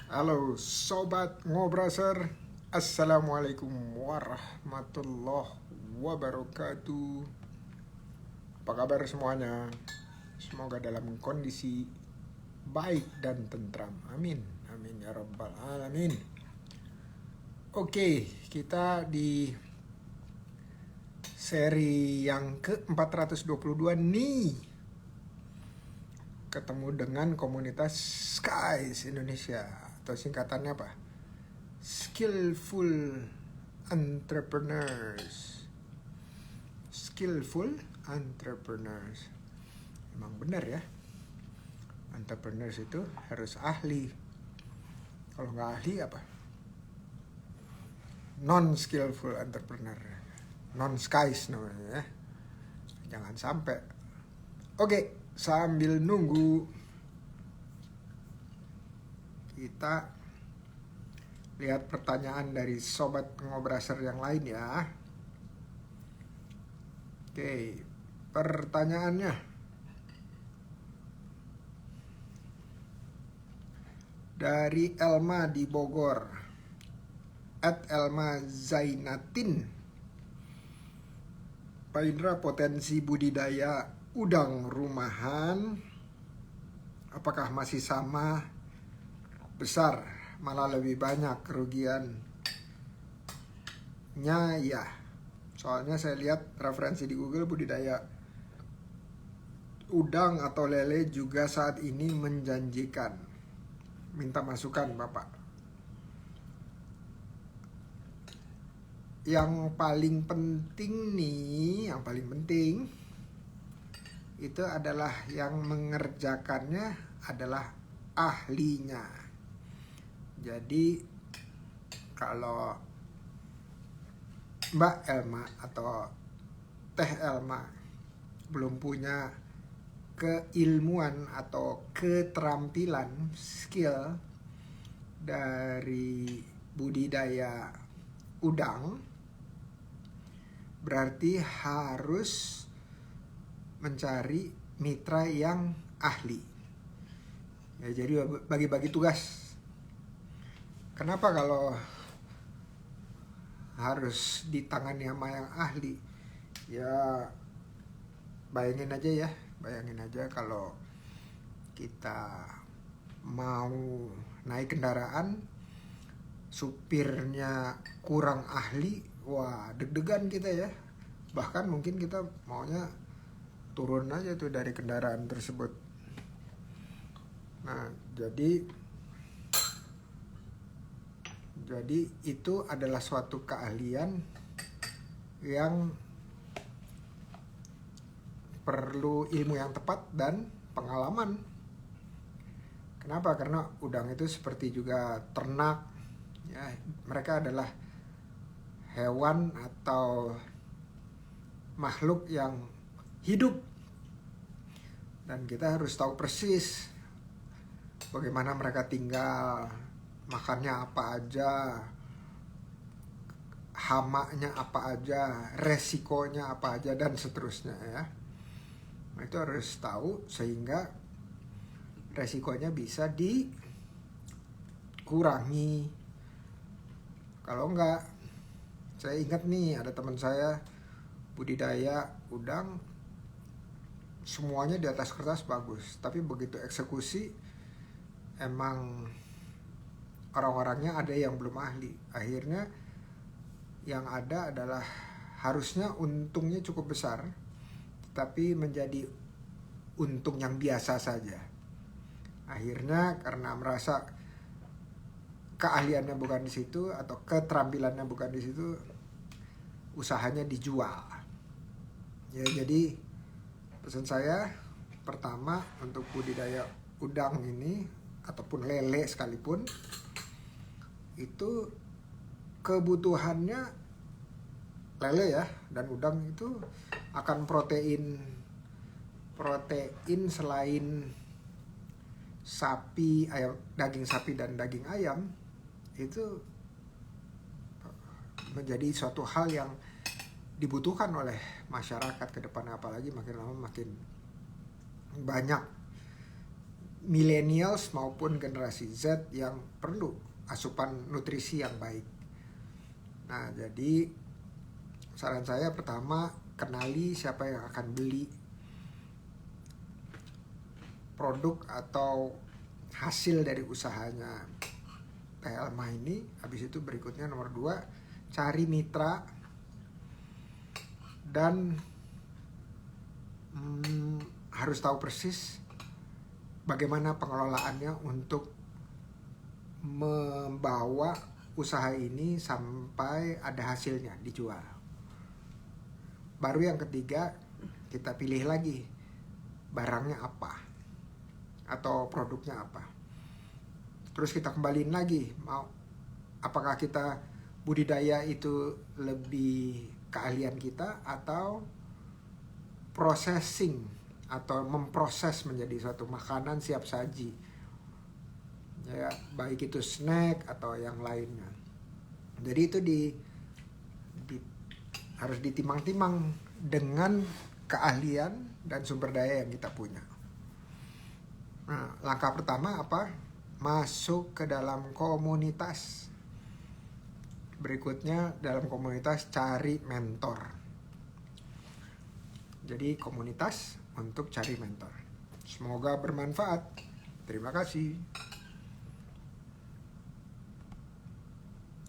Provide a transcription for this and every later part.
Halo Sobat Ngobraser, Assalamualaikum warahmatullahi wabarakatuh. Apa kabar semuanya? Semoga dalam kondisi baik dan tentram. Amin, amin ya rabbal alamin. Oke, kita di seri yang ke-422 nih ketemu dengan komunitas Skies Indonesia, atau singkatannya apa? Skillful Entrepreneurs. Skillful Entrepreneurs. Emang benar ya, entrepreneurs itu harus ahli. Kalau nggak ahli apa? Non-skillful entrepreneur. Non-skies namanya ya. Jangan sampai. Oke, sambil nunggu kita lihat pertanyaan dari Sobat Ngobraser yang lain ya. Oke, pertanyaannya. Dari Elma di Bogor. @Elma Zainatin. Pak Indra, potensi budidaya udang rumahan apakah masih sama besar, malah lebih banyak kerugiannya ya? Soalnya saya lihat referensi di Google budidaya udang atau lele juga saat ini menjanjikan. Minta masukan Bapak. Yang paling penting nih, yang paling penting itu adalah yang mengerjakannya adalah ahlinya. Jadi kalau Mbak Elma atau Teh Elma belum punya keilmuan atau keterampilan, skill dari budidaya udang, berarti harus mencari mitra yang ahli. Ya, jadi bagi-bagi tugas. Kenapa kalau harus ditangani sama yang ahli? Ya bayangin aja kalau kita mau naik kendaraan, supirnya kurang ahli, wah deg-degan kita ya. Bahkan mungkin kita maunya turun aja tuh dari kendaraan tersebut. Nah, jadi itu adalah suatu keahlian yang perlu ilmu yang tepat dan pengalaman. Kenapa? Karena udang itu seperti juga ternak ya, mereka adalah hewan atau makhluk yang hidup, dan kita harus tahu persis bagaimana mereka tinggal, makannya apa aja, hamanya apa aja, resikonya apa aja, dan seterusnya ya. Nah, itu harus tahu sehingga resikonya bisa dikurangi. Kalau enggak, saya ingat nih ada teman saya budidaya udang, semuanya di atas kertas bagus, tapi begitu eksekusi emang orang-orangnya ada yang belum ahli. Akhirnya yang ada adalah harusnya untungnya cukup besar, tapi menjadi untung yang biasa saja. Akhirnya karena merasa keahliannya bukan di situ atau keterampilannya bukan di situ, usahanya dijual. Ya, jadi pesan saya pertama untuk budidaya udang ini ataupun lele sekalipun, itu kebutuhannya lele ya dan udang itu akan protein selain sapi, ayam, daging sapi dan daging ayam, itu menjadi suatu hal yang dibutuhkan oleh masyarakat ke depan, apalagi makin lama makin banyak millennials maupun generasi Z yang perlu asupan nutrisi yang baik. Nah, jadi saran saya pertama, kenali siapa yang akan beli produk atau hasil dari usahanya PLMA ini. Habis itu berikutnya nomor 2, cari mitra dan harus tahu persis bagaimana pengelolaannya untuk membawa usaha ini sampai ada hasilnya dijual. Baru yang ketiga, kita pilih lagi barangnya apa atau produknya apa. Terus kita kembaliin lagi, apakah kita budidaya itu lebih keahlian kita atau processing atau memproses menjadi suatu makanan siap saji, ya, baik itu snack atau yang lainnya. Jadi itu harus ditimang-timang dengan keahlian dan sumber daya yang kita punya. Nah, langkah pertama apa? Masuk ke dalam komunitas. Berikutnya dalam komunitas cari mentor. Jadi komunitas untuk cari mentor. Semoga bermanfaat. Terima kasih.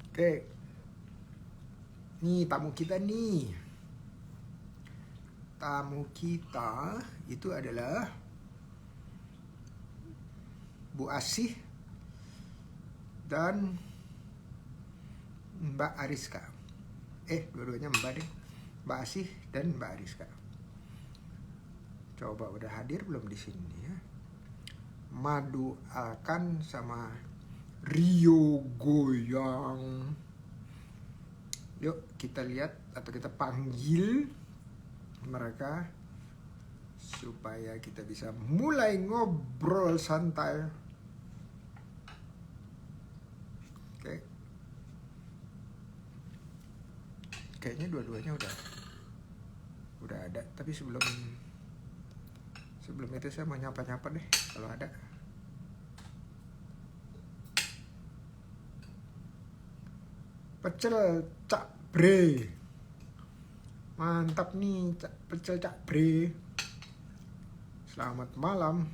Oke. Nih tamu kita nih. Tamu kita itu adalah Bu Asih dan Mbak Ariska. Dua-duanya Mbak deh. Mbak Asih dan Mbak Ariska. Coba udah hadir belum di sini ya? Madu Alkan sama Rio Goyang. Yuk kita lihat atau kita panggil mereka supaya kita bisa mulai ngobrol santai. Oke. Kayaknya dua-duanya udah ada, tapi sebelum itu saya mau nyapa-nyapa deh kalau ada. Pecel Cak Bre. Mantap nih pecel Cak Bre. Selamat malam.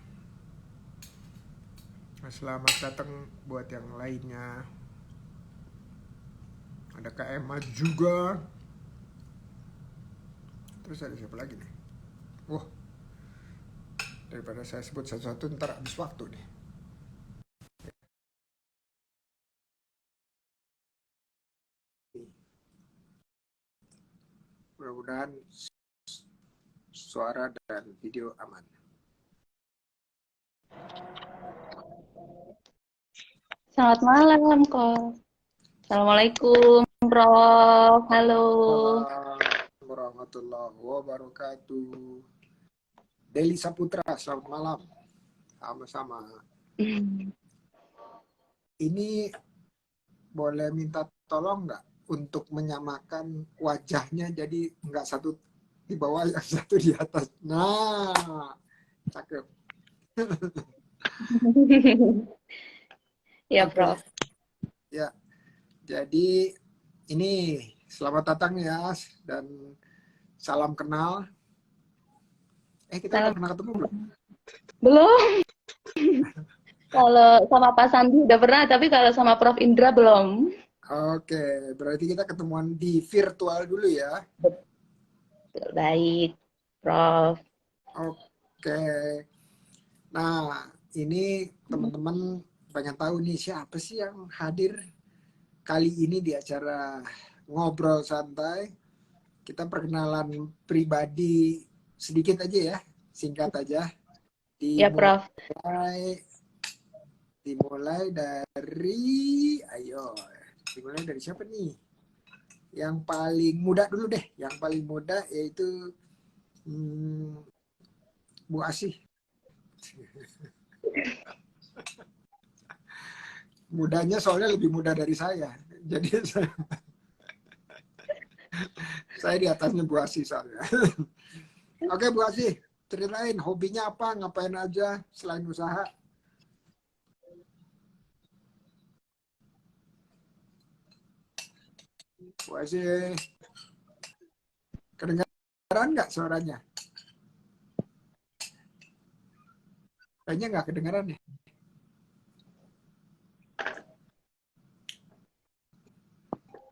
Selamat datang buat yang lainnya. Ada Kak Emma juga. Terus ada siapa lagi nih? Wah, daripada saya sebut satu-satu ntar habis waktu nih. Mudah-mudahan suara dan video aman. Selamat malam, Ko. Assalamualaikum, Prof. Halo. Waalaikumsalam warahmatullahi wabarakatuh. Deli Saputra, selamat malam. Sama-sama. Ini boleh minta tolong nggak untuk menyamakan wajahnya jadi nggak satu di bawah yang satu di atas. Nah, cakep. Ya, Prof. Ya, jadi ini selamat datang ya dan salam kenal. Kita udah pernah ketemu belum? Belum. Kalau sama Pak Sandi udah pernah, tapi kalau sama Prof Indra belum. Oke, berarti kita ketemuan di virtual dulu ya. Baik, Prof. Oke. Nah, ini teman-teman pengen tahu nih siapa sih yang hadir kali ini di acara Ngobrol Santai. Kita perkenalan pribadi sedikit aja ya, singkat aja. Ya, Prof. Dimulai dari siapa nih? Yang paling muda dulu deh. Yang paling muda yaitu Bu Asih. Mudanya soalnya lebih muda dari saya. Jadi saya di atasnya Bu Asih soalnya. Oke Bu Asih, ceritain hobinya apa, ngapain aja selain usaha? Masih kedengaran nggak suaranya? Kayaknya nggak kedengaran ya.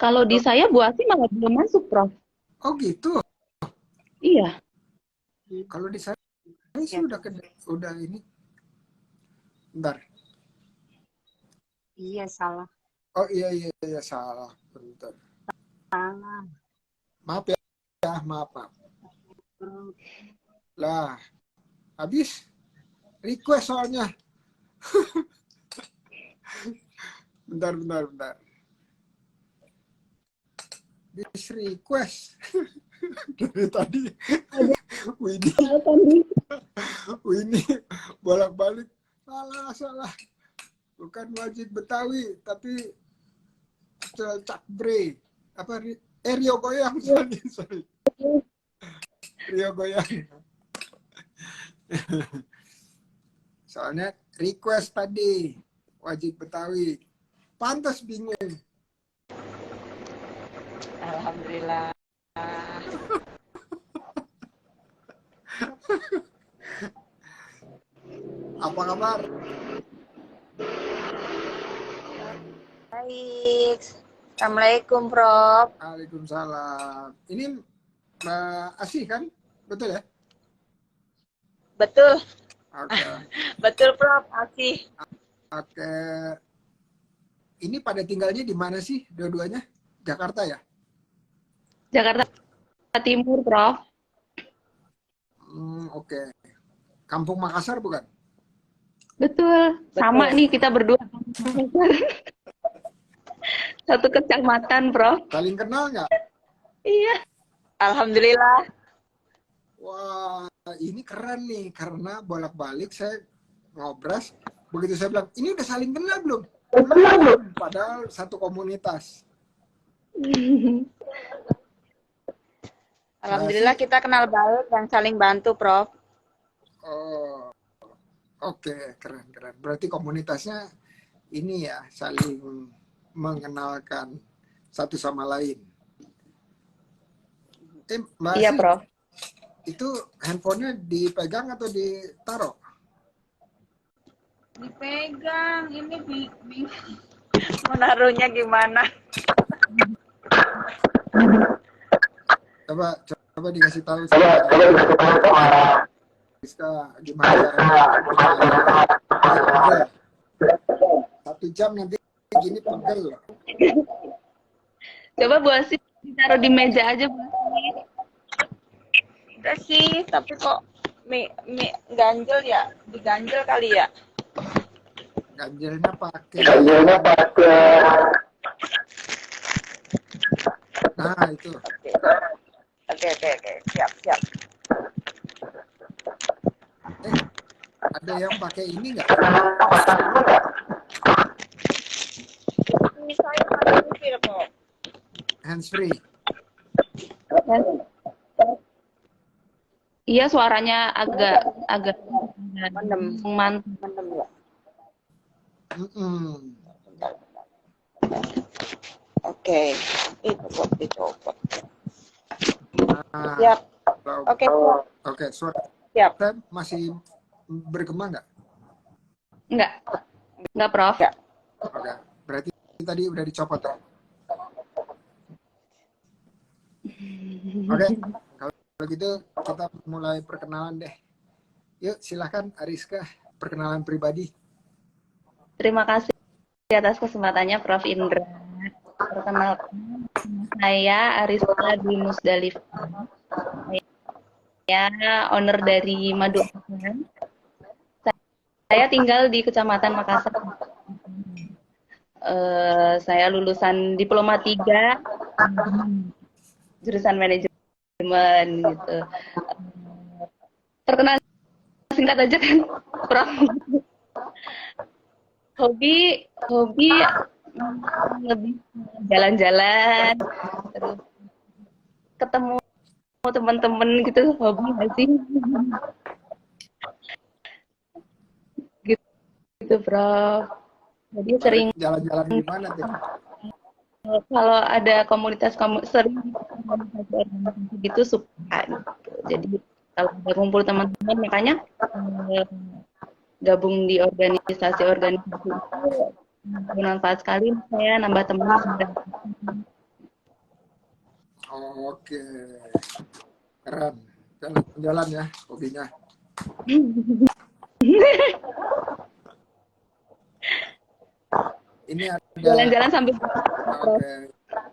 Kalau di saya Bu Asih malah belum masuk, Prof. Oh gitu. Iya. Kalau di saya sih udah ini. Bentar. Iya, salah. Oh iya salah. Bentar. Salah. Maaf ya, maaf. Lah, habis request soalnya. Bentar. This request. Dari tadi. Winnie bolak-balik. Salah. Bukan wajib Betawi, tapi cakbre. Apa Rio goyang, sorry. Rio goyang. Soalnya request tadi wajib Betawi. Pantas bingung. Alhamdulillah. Apa kabar? Baik. Assalamualaikum, Prof. Waalaikumsalam. Ini Mbak Asih kan? Betul ya? Betul. Oke. Betul, Prof. Asih. Oke. Ini pada tinggalnya di mana sih dua-duanya? Jakarta ya? Jakarta Timur, Prof. Oke. Kampung Makassar bukan? Betul. Sama nih kita berdua. Satu kecamatan, Prof. Saling kenal nggak? Iya. Alhamdulillah. Wah, ini keren nih. Karena bolak-balik saya ngobras. Begitu saya bilang, ini udah saling kenal belum? Belum. Padahal satu komunitas. Alhamdulillah kita kenal baik dan saling bantu, Prof. Oh, oke, keren. Berarti komunitasnya ini ya, saling mengenalkan satu sama lain. Mbak Iya, Asih, Prof. itu handphonenya dipegang atau ditaruh? Dipegang, ini menaruhnya gimana? Coba dikasih tahu sama Rizka gimana caranya. 1 jam nanti gini pegel. Coba Bu Asih ditaruh di meja aja, Bu Asih. Udah sih, tapi kok ganjel ya? Diganjel kali ya? Ganjelnya pakai. Nah, itu. Oke. Siap. Ada yang pakai ini nggak? Ini saya pakai mikir kok. Hands free. Iya, suaranya agak Mendem ya. Oke. Itu coba. Nah, Siap. Oke. Oke, suara Siap. saya masih bergema nggak? Enggak, Prof. Ya. Oke, berarti tadi udah dicopot ya? Oke, kalau gitu kita mulai perkenalan deh. Yuk, silahkan Ariska, perkenalan pribadi. Terima kasih atas kesempatannya, Prof. Indra. Perkenalkan, saya Ariska di Musdalifah. Saya owner dari Madu Asan. Saya tinggal di Kecamatan Makassar. Saya lulusan Diploma 3, jurusan manajemen gitu. Perkenalan singkat aja kan, Prof. Hobi lebih jalan-jalan, terus ketemu teman-teman gitu, hobi nggak sih? Gitu, Prof. Jadi sering Jalan-jalan di mana tuh? kalau ada komunitas sering organisasi organisasi gitu suka gitu. Jadi kalau ada kumpul teman-teman makanya eh, gabung di organisasi-organisasi itu bermanfaat sekali saya nambah teman. Oke, keren. Jalan-jalan ya hobinya. Ini ada, Jalan-jalan sambil oke.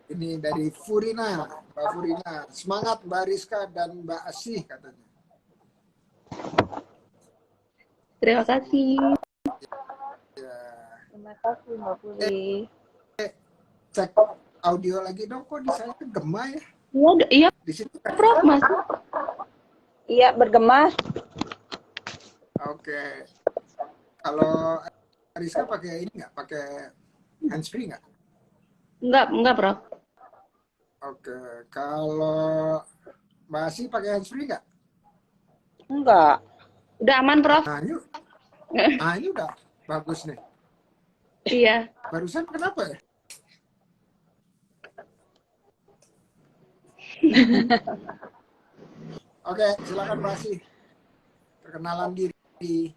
Ini dari Furina, Mbak Furina. Semangat Mbak Rizka dan Mbak Asih katanya. terima kasih. Ya, Terima kasih Mbak Puri. cek audio lagi dong. Kok di saya gema ya? Iya, iya Di situ. Prof, Mas. Iya, bergema. Oke. Kalau Rizka pakai ini nggak? Pakai handsfree nggak? Enggak, Prof. Oke. Kalau Mbak Asih pakai handsfree nggak? Enggak. Udah aman, Prof. Nah ini udah bagus nih. Iya. Barusan kenapa ya? Oke, silakan Mbak Asih. Perkenalan diri.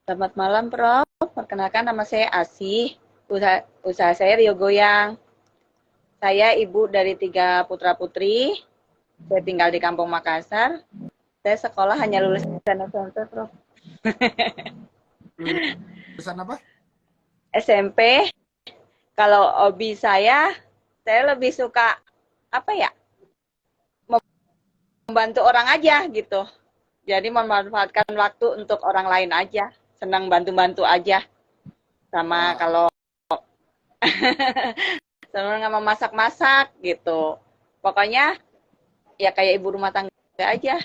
Selamat malam, Prof. Perkenalkan nama saya Asih. Usaha saya Rio Goyang. Saya ibu dari 3 putra-putri. Saya tinggal di Kampung Makassar. Saya sekolah hanya lulus SMP, Prof. Lulusan apa? SMP. Kalau hobi saya lebih suka apa ya? Membantu orang aja gitu. Jadi memanfaatkan waktu untuk orang lain aja. Senang bantu-bantu aja. Sama kalau senang sama masak-masak gitu. Pokoknya ya kayak ibu rumah tangga aja.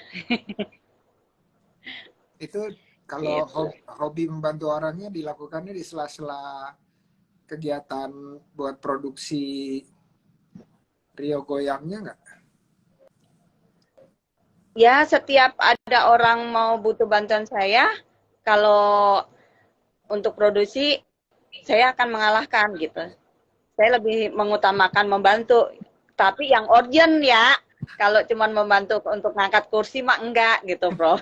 Itu kalau Gitu. hobi membantu orangnya dilakukannya di sela-sela kegiatan buat produksi Rio Goyangnya nggak? Ya, setiap ada orang mau butuh bantuan saya, kalau untuk produksi, saya akan mengalahkan gitu. Saya lebih mengutamakan membantu. Tapi yang urgent ya, kalau cuma membantu untuk ngangkat kursi mah enggak gitu, Bro.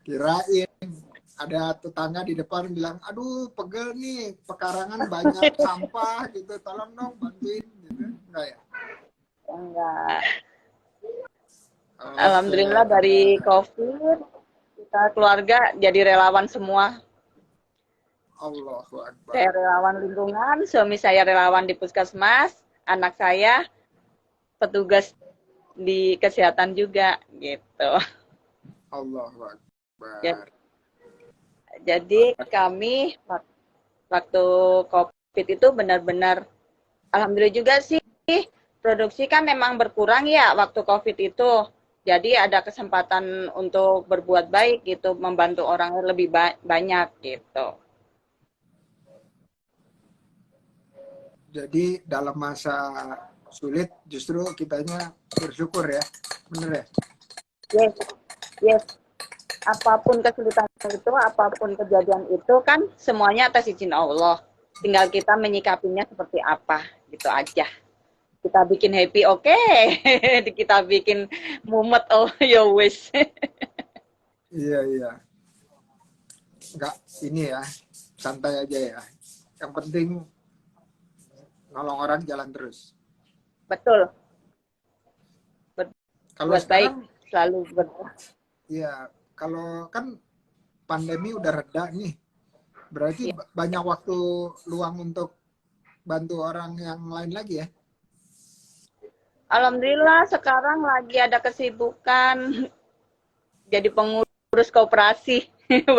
Kirain ada tetangga di depan bilang, aduh pegel nih, pekarangan banyak sampah gitu, tolong dong bantuin gitu. Enggak ya? Enggak. Oke. Alhamdulillah dari COVID, kita keluarga jadi relawan semua. Allahu Akbar. Saya relawan lingkungan, suami saya relawan di puskesmas, anak saya petugas di kesehatan juga gitu. Allahu Akbar. Jadi kami waktu COVID itu benar-benar alhamdulillah juga sih produksi kan memang berkurang ya waktu COVID itu. Jadi ada kesempatan untuk berbuat baik gitu, membantu orang lebih banyak gitu. Jadi dalam masa sulit justru kitanya bersyukur ya, bener ya? Yes, yes. Apapun kesulitan itu, apapun kejadian itu kan semuanya atas izin Allah. Tinggal kita menyikapinya seperti apa, gitu aja. Kita bikin happy, oke. Kita bikin mumet, oh ya wis. Iya. Enggak ini ya, santai aja ya. Yang penting nolong orang jalan terus. Betul. Kalau Buat baik, sekarang, selalu ya kalau kan pandemi udah reda nih, berarti banyak waktu luang untuk bantu orang yang lain lagi ya? Alhamdulillah sekarang lagi ada kesibukan jadi pengurus koperasi,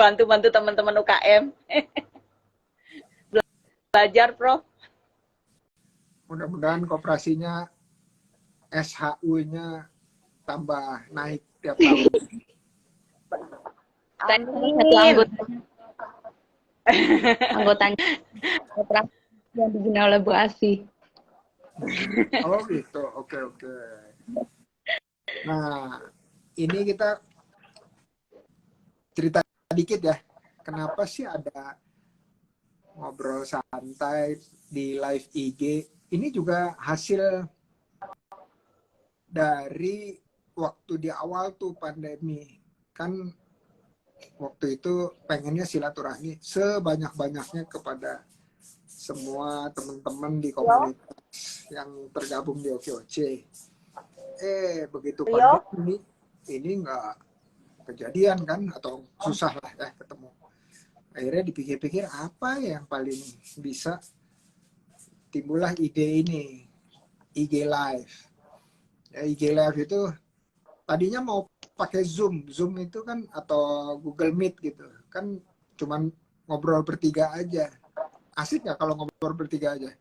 bantu-bantu teman-teman UKM. Belajar, Prof. Mudah-mudahan koperasinya SHU-nya tambah naik tiap tahun. Satu Amin. anggotanya yang dibina oleh Bu Asih. Oh gitu, oke. Nah, ini kita cerita dikit ya. Kenapa sih ada ngobrol santai di live IG? Ini juga hasil dari waktu di awal tuh pandemi. Kan waktu itu pengennya silaturahmi sebanyak-banyaknya kepada semua teman-teman di Rio, komunitas yang tergabung di OKOC. Begitu Rio, pandemi ini nggak kejadian kan, atau susah lah ya ketemu. Akhirnya dipikir-pikir apa yang paling bisa, timbullah ide ini, IG Live. Ya, IG Live itu tadinya mau pakai Zoom. Zoom itu kan atau Google Meet gitu. Kan cuman ngobrol bertiga aja. Asik nggak kalau ngobrol bertiga aja?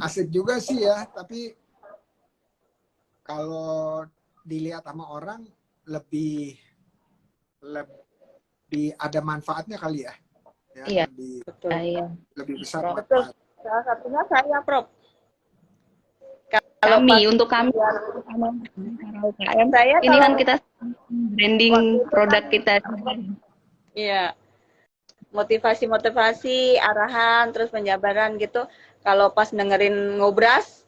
Asik juga sih ya, tapi kalau dilihat sama orang lebih lebih ada manfaatnya kali ya. Ya, Iya, betul. iya. lebih besar Prof. Betul. manfaat. Salah satunya saya, Prof. Kalau Kami, pas untuk kami, kemudian sama para UKM, saya ini kan kalau kita branding waktu itu kan, produk kita. iya, motivasi-motivasi, arahan, terus penjabaran gitu. Kalau pas dengerin ngobras,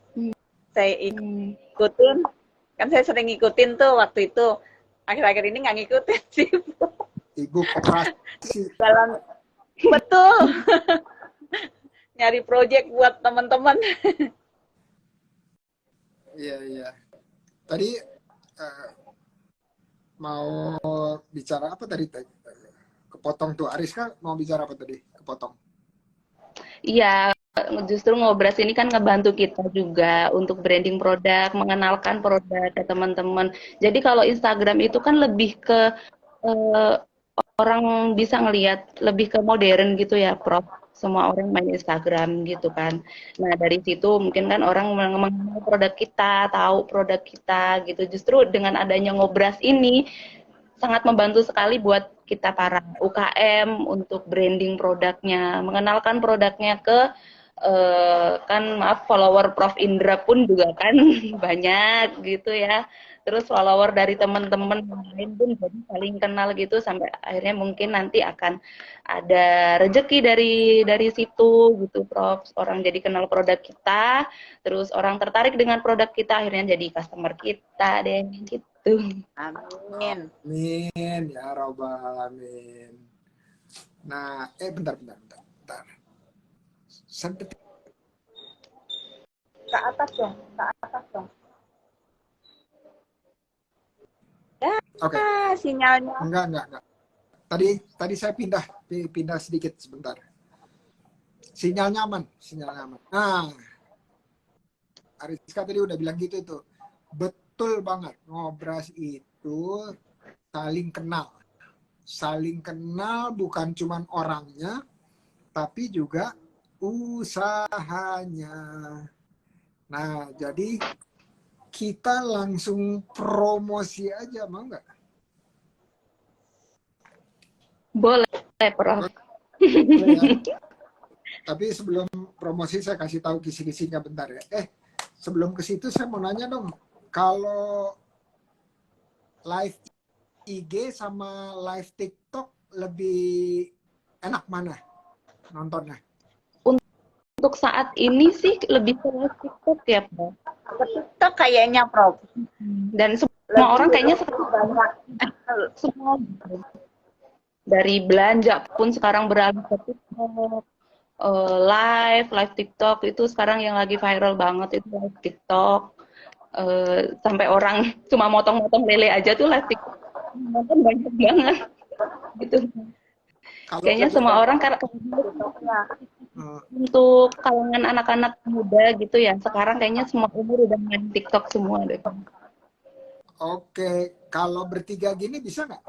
saya ikutin. Kan saya sering ngikutin tuh waktu itu. Akhir-akhir ini nggak ngikutin sih. Ibu koperasi. Jalan betul. Nyari project buat teman-teman. Iya, iya. Tadi mau bicara apa tadi? Kepotong tuh. Ariska mau bicara apa tadi? Kepotong. Iya, justru ngobras ini kan ngebantu kita juga untuk branding produk, mengenalkan produk ke teman-teman. Jadi kalau Instagram itu kan lebih ke eh, orang bisa ngelihat lebih ke modern gitu ya, Prof. Semua orang main Instagram gitu kan. Nah, dari situ mungkin kan orang mengenal produk kita, tahu produk kita gitu. Justru dengan adanya ngobras ini sangat membantu sekali buat kita para UKM untuk branding produknya, mengenalkan produknya ke kan maaf follower Prof Indra pun juga kan banyak gitu ya. Terus follower dari teman-teman lain pun jadi saling kenal gitu sampai akhirnya mungkin nanti akan ada rezeki dari situ gitu Prof. Orang jadi kenal produk kita, terus orang tertarik dengan produk kita akhirnya jadi customer kita deh gitu. Amin. Amin ya robbal alamin. Nah, bentar. Sampai Ke atas dong, ke atas dong. Ya, oke. sinyalnya. Enggak. Tadi saya pindah sedikit sebentar. Sinyal nyaman. Nah, Ariska tadi udah bilang gitu tuh. Betul banget. Ngobras itu saling kenal. Saling kenal bukan cuman orangnya, tapi juga usahanya. Nah, jadi kita langsung promosi aja, mau nggak? Boleh, Prof. Boleh ya? Tapi sebelum promosi saya kasih tahu kisi-kisinya bentar ya. Sebelum ke situ saya mau nanya dong, kalau live IG sama live TikTok lebih enak mana nontonnya? Untuk saat ini sih lebih ke TikTok ya, Prof. Ke TikTok kayaknya, Prof. Dan semua orang kayaknya banyak. semua gitu. Dari belanja pun sekarang beralih ke TikTok. Live TikTok itu sekarang yang lagi viral banget itu live TikTok. Sampai orang cuma motong-motong lele aja tuh live TikTok. Nonton banyak banget gitu. Kalau Kayaknya semua orang karena untuk kalangan anak-anak muda gitu ya, sekarang kayaknya semua umur udah main TikTok semua deh. Oke, kalau bertiga gini bisa nggak?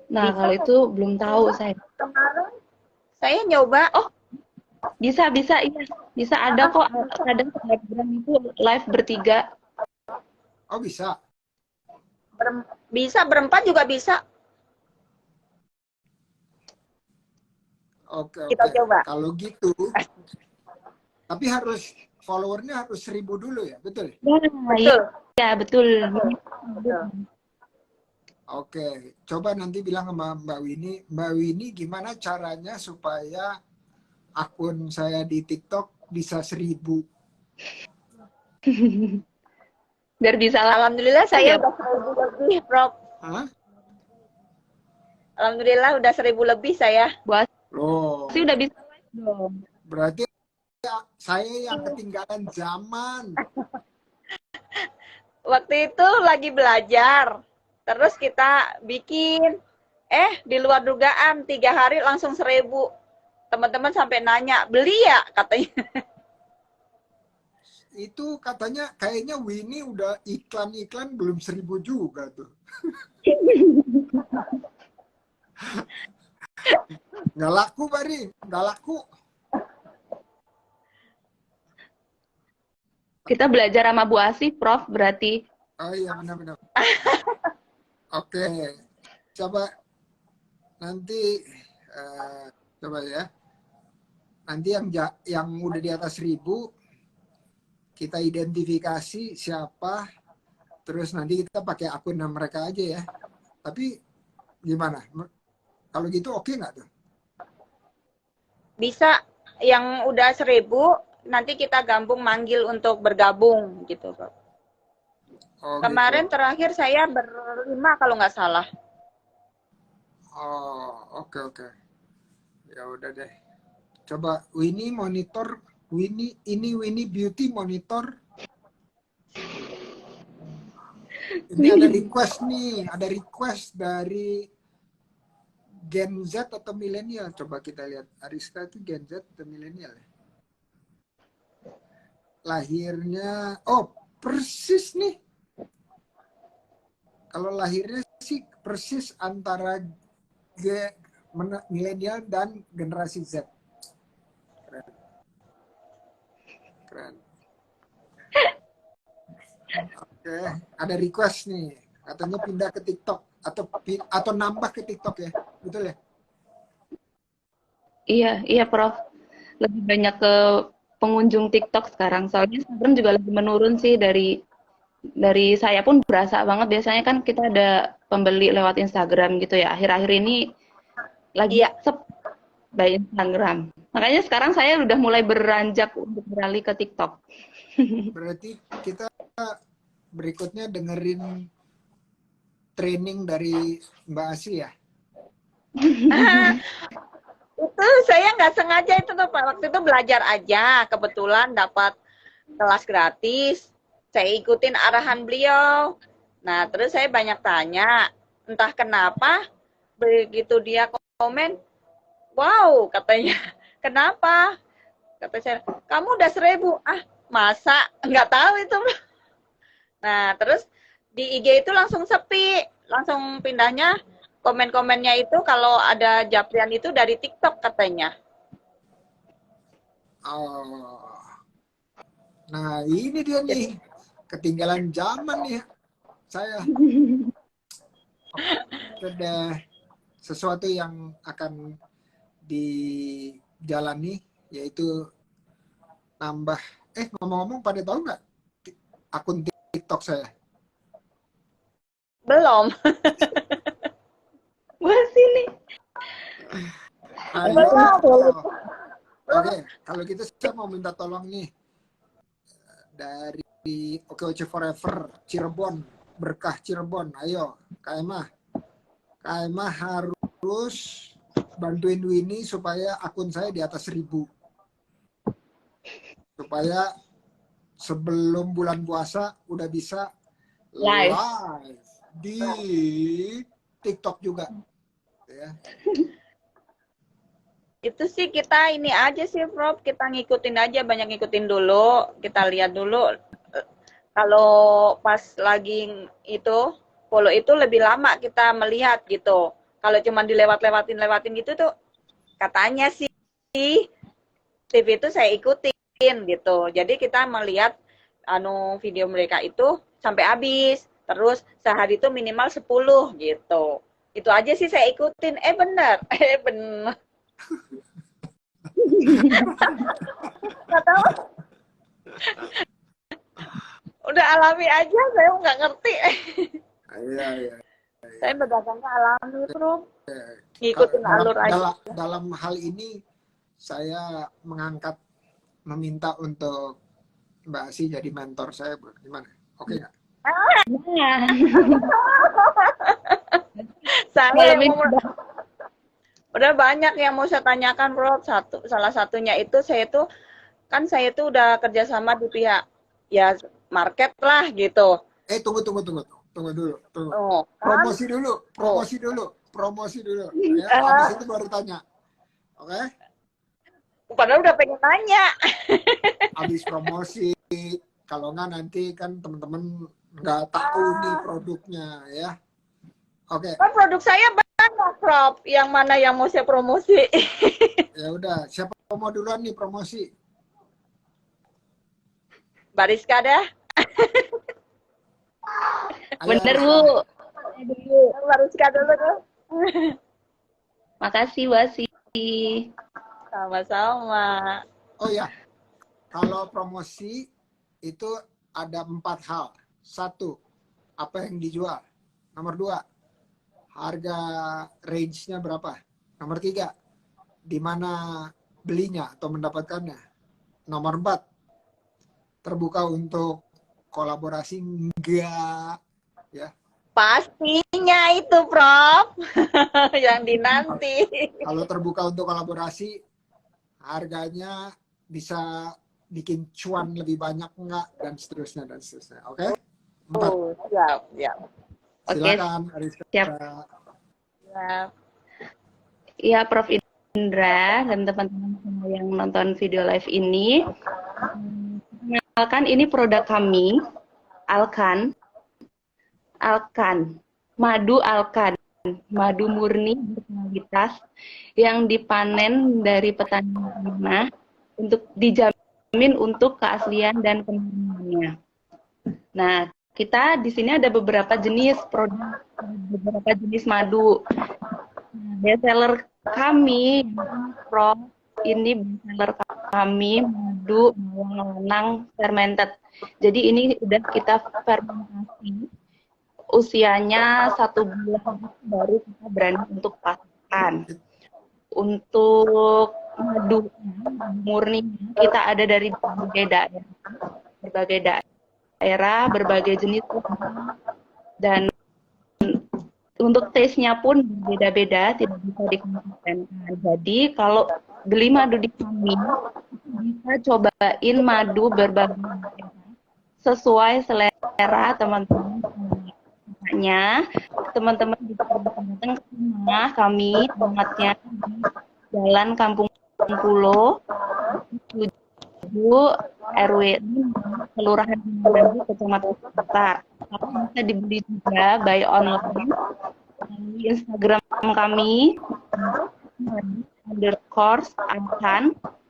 Nah, Bisa, kalau itu belum tahu saya. kemarin saya nyoba. Oh, bisa iya. Bisa ada kok kadang Telegram itu live bertiga. Oh bisa. Bisa berempat juga bisa. Oke. Kita coba. Kalau gitu, tapi harus followernya harus 1000 dulu ya, betul? Nah, iya, Betul. ya, betul. Betul. Oke, coba nanti bilang sama Mbak Winnie gimana caranya supaya akun saya di TikTok bisa 1000. Biar bisa Alhamdulillah live ya. saya udah 1000 lebih, Prof. Hah? Alhamdulillah udah 1000 lebih saya. Buat Loh, sih udah bisa live dong. berarti saya yang ketinggalan zaman. Waktu itu lagi belajar, terus kita bikin, di luar dugaan 3 hari langsung 1000. Teman-teman sampai nanya, beli ya katanya. Itu katanya kayaknya Winnie udah iklan-iklan belum 1000 juga tuh. Nggak laku, Bari. Nggak laku. Kita belajar sama Bu Asih, Prof, berarti. Oh iya, benar-benar. Oke. Coba nanti, coba ya. Nanti yang udah di atas 1000, kita identifikasi siapa, terus nanti kita pakai akun mereka aja ya. Tapi gimana? Kalau gitu oke nggak tuh? Bisa yang udah 1000, nanti kita gabung manggil untuk bergabung gitu, Prof. Oh, Kemarin gitu. terakhir saya berlima kalau nggak salah. Oh, oke. Ya udah deh. Coba Winnie monitor, Winnie Beauty monitor. Ini ada request dari Gen Z atau milenial. Coba kita lihat. Ariska itu Gen Z atau milenial ya? Lahirnya, persis nih. Kalau lahirnya sih persis antara milenial dan generasi Z. Keren. Oke, ada request nih. Katanya pindah ke TikTok atau nambah ke TikTok ya. Betul ya? Iya, Prof. Lebih banyak ke pengunjung TikTok sekarang. Soalnya Instagram juga lagi menurun sih dari saya pun berasa banget. Biasanya kan kita ada pembeli lewat Instagram gitu ya. Akhir-akhir ini lagi by Instagram. Makanya sekarang saya udah mulai beranjak untuk beralih ke TikTok. Berarti kita berikutnya dengerin training dari Mbak Asih ya? Itu saya nggak sengaja itu tuh Pak. Waktu itu belajar aja, kebetulan dapat kelas gratis. Saya ikutin arahan beliau. Nah, terus saya banyak tanya, entah kenapa begitu dia komen, wow, katanya. Kenapa? Kata saya, kamu udah 1000. Ah, masa? Nggak tahu itu. Nah, terus di IG itu langsung sepi. Langsung pindahnya komen-komennya itu kalau ada Japrian itu dari TikTok katanya. Oh. Nah, ini dia nih. Ketinggalan zaman nih saya. Ada sesuatu yang akan dijalani, yaitu nambah. Ngomong-ngomong, pada tahu nggak akun TikTok saya? Belum. Wah, sini. Oke, kalau gitu saya mau minta tolong nih dari Oke Forever Cirebon, Berkah Cirebon. Ayo, Kak Emma harus bantuin Winnie supaya akun saya di atas 1000. Supaya sebelum bulan puasa udah bisa live di TikTok juga. Ya. Itu sih kita ini aja sih, Prof. Kita ngikutin aja, banyak ngikutin dulu. Kita lihat dulu. Kalau pas lagi itu, follow itu lebih lama kita melihat gitu. Kalau cuma lewatin gitu tuh, katanya sih, TV itu saya ikutin gitu. Jadi kita melihat video mereka itu sampai habis. Terus sehari itu minimal 10 gitu. Itu aja sih saya ikutin. Bener. Nggak tahu. Udah alami aja, saya nggak ngerti. Iya, iya. Saya berdagangnya alami, Bro. Ka- Ngikutin Dalam, alur aja. dalam hal ini saya meminta untuk Mbak Asi jadi mentor saya, Bu. Gimana? Oke nggak? Nah, Saya malam yang ini mau, udah banyak yang mau saya tanyakan, Bro. Salah satunya itu saya tuh udah kerjasama di pihak ya market lah gitu. Tunggu dulu. Oh, kan? Promosi dulu. Ya, Eh, habis itu baru tanya. Oke? padahal udah pengen tanya. Habis promosi, kalau nggak nanti kan teman-teman nggak tahu nih produknya ya. Oke, Kan produk saya banyak, Prof. Yang mana yang mau saya promosi? ya udah. Siapa mau duluan nih promosi? Bariska dah. Ayo, bener Ariska. Bu. Bariska dulu tuh. Makasih Bu Asi. Sama-sama. Oh ya, kalau promosi itu ada 4 hal. 1, apa yang dijual. Nomor 2, harga range-nya berapa. Nomor 3, di mana belinya atau mendapatkannya. Nomor 4, terbuka untuk kolaborasi enggak ya. Pastinya itu, Prof. Yang dinanti. Kalau terbuka untuk kolaborasi, harganya bisa bikin cuan lebih banyak enggak, dan seterusnya. Oke? 4. Oh, siap, siap. Oke, Silakan Ariska. siap. Siap. Iya, Prof Indra dan teman-teman semua yang nonton video live ini. Perkenalkan, ini produk kami, Alkan. Madu Alkan. Madu murni berkualitas yang dipanen dari petani tanah untuk dijamin untuk keaslian dan penurunannya. Nah, kita di sini ada beberapa jenis produk, beberapa jenis madu. Best seller kami, Prof, ini best seller kami madu bawang lanang fermented. Jadi ini udah kita fermentasi, usianya 1 bulan baru kita berani untuk pasarkan. Untuk madu murni kita ada dari berbagai daerah, berbagai jenis, dan untuk taste-nya pun berbeda-beda, tidak bisa dikonsisten. Jadi kalau beli madu di kami, bisa cobain madu berbagai daerah sesuai selera teman-teman. Makanya teman-teman bisa datang ke rumah kami, alamatnya di Jalan Kampung Pulo, 7 RW 5, Kelurahan Manado, Kecamatan Kota. Bisa dibeli juga by online di Instagram kami _alkan,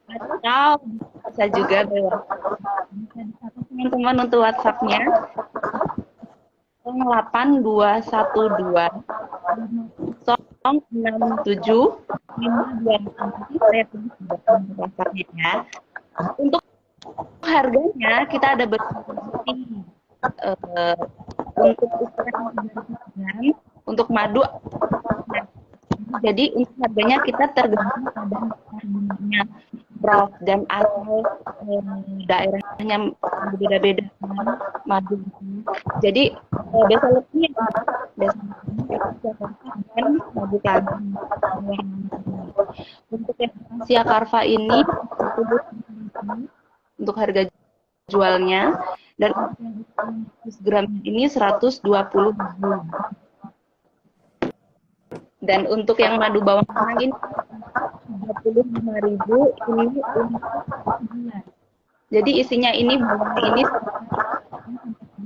atau bisa juga by WhatsApp. Bisa dicatat teman-teman untuk WhatsApp-nya 08212 067 526. Saya tulis di WhatsApp-nya ya. Untuk harganya kita ada bervariasi. Untuk ukuran 300 gram, untuk madu. Jadi untuk harganya kita tergantung pada harganya, Prof, dan asal daerahnya berbeda-beda madu. Jadi biasanya dan madu Lampung. Untuk yang Asia Karva ini untuk harga jualnya, dan untuk 100 gram ini 120.000. Dan untuk yang madu bawang merah ini 35.000, ini untuk sebulan. Jadi isinya ini bawang ini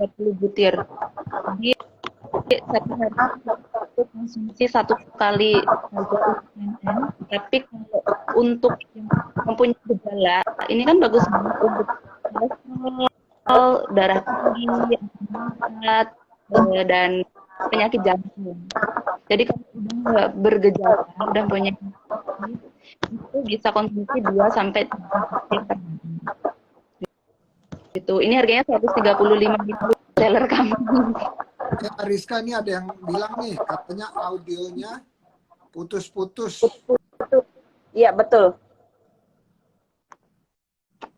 30 butir. Jadi satu hari konsumsi 1 kali saja. Tapi kalau untuk yang mempunyai gejala, ini kan bagus banget untuk kolesterol, darah tinggi, berat, dan penyakit jantung. Jadi kalau udah bergejala, udah punya itu bisa konsumsi 2 sampai 3 butir per hari. gitu. Ini harganya 135.000 seller kami. Rizka, ini ada yang bilang nih, katanya audionya putus-putus. Iya, betul.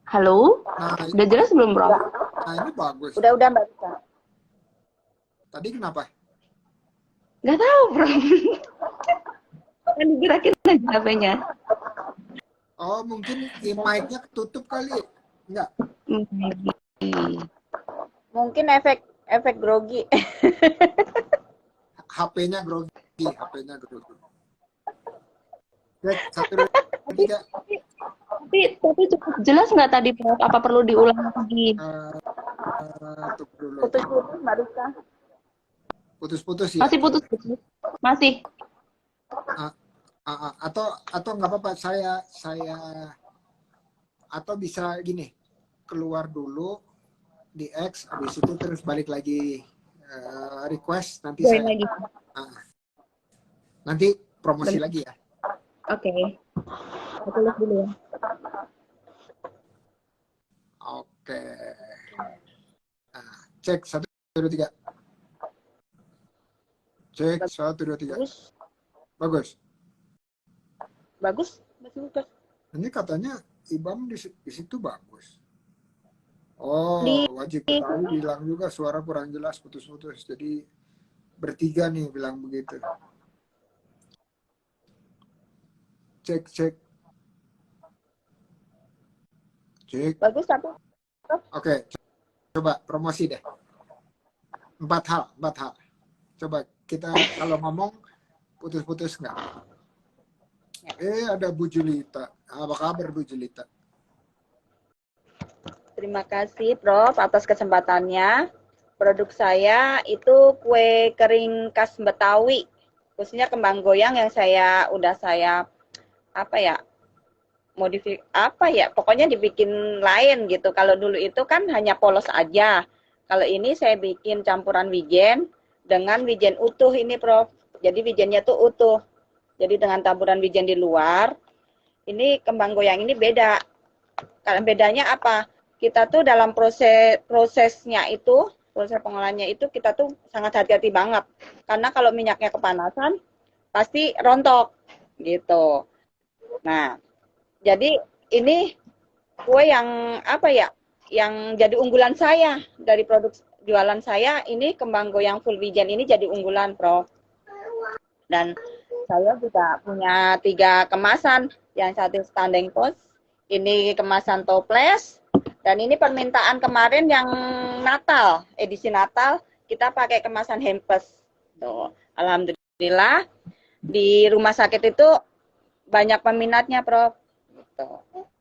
Halo? Nah, Udah jelas belum, Bro? nah ini bagus. Udah Mbak Rizka. Tadi kenapa? Nggak tahu, Bro. Kan digerakin aja HP-nya. Oh, mungkin mic-nya ketutup kali. Enggak. Mungkin efek grogi. HP-nya grogi, HP-nya grogi. Cek, 1, 2, 3. Tapi cukup jelas nggak tadi, Prof? Apa perlu diulang lagi? Tunggu dulu. Putus-putus Mbak Rizka. Putus-putus ya. Masih putus-putus? Masih. Atau nggak apa-apa, saya atau bisa gini, keluar dulu di X, habis itu terus balik lagi request, nanti Join saya lagi. nanti promosi lagi ya. Oke. Aku lihat dulu ya. Oke. Cek 1, 2, 3. Cek 1, 2, 3. Bagus. Bagus. Ini katanya IBAM di situ bagus. Oh, wajib ketahui bilang juga suara kurang jelas, putus-putus. Jadi bertiga nih bilang begitu. Cek. Bagus tapi. Oke, coba promosi deh. 4 hal. Coba kita kalau ngomong putus-putus nggak? Ada Bu Julita. Apa kabar Bu Julita? Terima kasih Prof atas kesempatannya. Produk saya itu kue kering khas Betawi, khususnya kembang goyang yang udah saya pokoknya dibikin lain gitu. Kalau dulu itu kan hanya polos aja. Kalau ini saya bikin campuran wijen dengan wijen utuh ini Prof. Jadi wijennya tuh utuh. Jadi dengan taburan wijen di luar, ini kembang goyang ini beda. Kalau bedanya apa? Kita tuh dalam prosesnya itu, proses pengolahannya itu kita tuh sangat hati-hati banget. Karena kalau minyaknya kepanasan, pasti rontok gitu. Nah, jadi ini kue yang yang jadi unggulan saya dari produk jualan saya, ini kembang goyang full wijen ini jadi unggulan, Prof. Dan saya juga punya 3 kemasan, yang satu standing post, ini kemasan toples, dan ini permintaan kemarin yang Natal, edisi Natal, kita pakai kemasan hampers. Tuh, alhamdulillah di rumah sakit itu banyak peminatnya, Prof.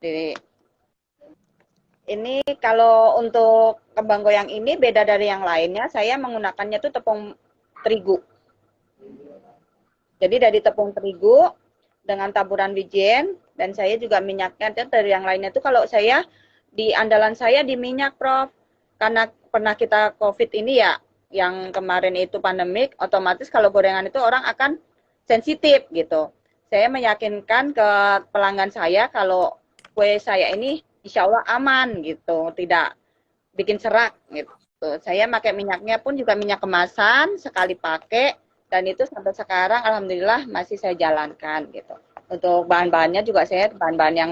Jadi, ini kalau untuk kembang goyang ini beda dari yang lainnya, saya menggunakannya tuh tepung terigu. Jadi dari tepung terigu dengan taburan wijen, dan saya juga minyaknya dari yang lainnya itu kalau saya di andalan saya di minyak, Prof. Karena pernah kita COVID ini ya, yang kemarin itu pandemik, otomatis kalau gorengan itu orang akan sensitif gitu. Saya meyakinkan ke pelanggan saya kalau kue saya ini insya Allah aman gitu, tidak bikin serak gitu. Saya pakai minyaknya pun juga minyak kemasan, sekali pakai, dan itu sampai sekarang alhamdulillah masih saya jalankan gitu. Untuk bahan-bahannya juga saya bahan-bahan yang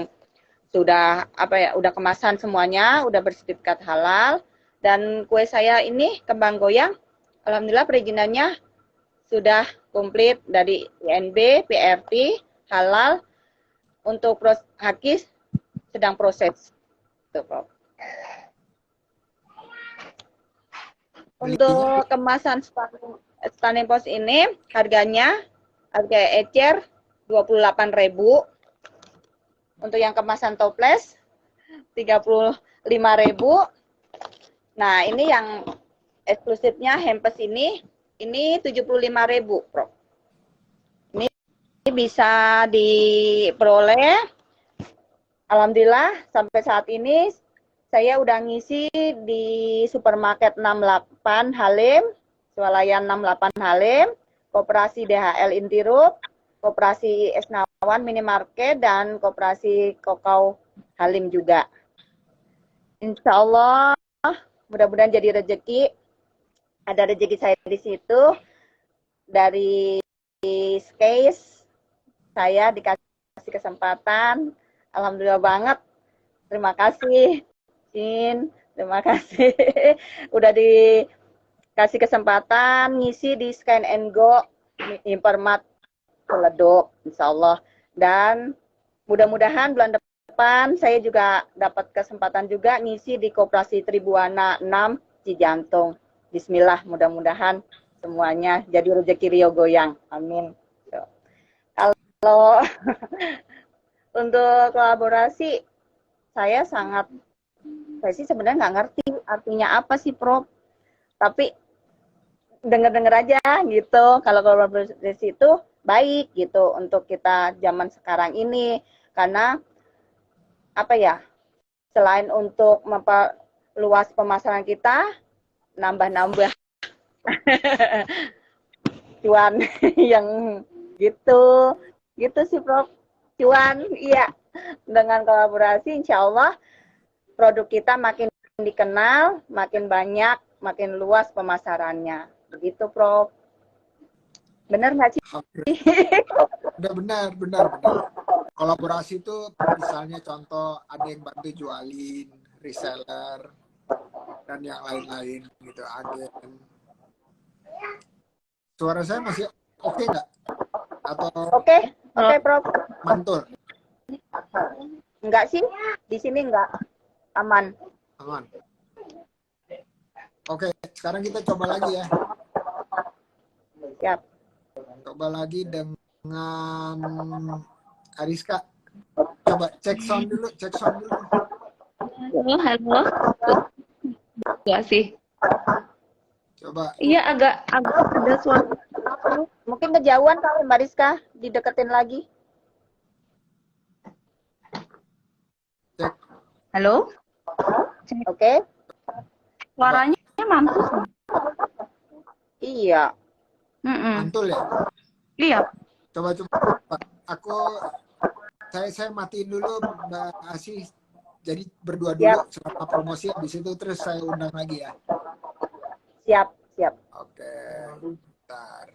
sudah udah kemasan semuanya, udah bersertifikat halal, dan kue saya ini kembang goyang alhamdulillah perizinannya sudah komplit dari INB, PRT, halal. Untuk hakis sedang proses. Tuh, Prof. Untuk kemasan standing post ini harga ecer 28.000. Untuk yang kemasan toples 35.000. Nah, ini yang eksklusifnya hampers ini 75.000, Prof. Ini bisa diperoleh. Alhamdulillah sampai saat ini saya udah ngisi di supermarket 68 Halim, swalayan 68 Halim, Koperasi DHL Intirut, Koperasi Esnawan Minimarket, dan Koperasi Kokau Halim juga. Insya Allah mudah-mudahan jadi rezeki. Ada rezeki saya di situ. Dari case saya dikasih kesempatan. Alhamdulillah banget. Terima kasih, Sin. Terima kasih. Udah dikasih kesempatan ngisi di Scan and Go Hypermart Ciledug, insya Allah. Dan mudah-mudahan bulan depan saya juga dapat kesempatan juga ngisi di Koperasi Tribuana 6 Cijantung. Bismillah, mudah-mudahan semuanya jadi rezeki Rio goyang. Amin. Kalau untuk kolaborasi, saya sih sebenarnya nggak ngerti artinya apa sih, Prof. Tapi denger-denger aja gitu. Kalau kolaborasi itu baik gitu untuk kita zaman sekarang ini. Karena apa ya, selain untuk memperluas pemasaran kita, nambah-nambah cuan yang gitu sih, Prof. Cuan, iya. Dengan kolaborasi, insya Allah produk kita makin dikenal, makin banyak, makin luas pemasarannya. Begitu, Prof. Benar nggak sih? Udah benar. Kolaborasi itu misalnya contoh ada yang bantu jualin, reseller, dan yang lain-lain gitu, agen. Suara saya masih oke nggak? Atau Oke, Prof. mantul? Enggak sih, di sini enggak. Aman. Aman. Oke, sekarang kita coba lagi ya. Siap. Coba lagi dengan Ariska. Coba cek sound dulu. Halo. Enggak sih. Coba. Iya, agak ada suara. Mungkin kejauhan kali Mbak Rizka, dideketin lagi. Cek. Halo? Oke. Suaranya mantul. Iya. Mantul ya? Iya. Coba. Saya matiin dulu Mbak Asih. Jadi berdua dulu selama promosi, habis itu terus saya undang lagi ya. Siap. Oke, bentar.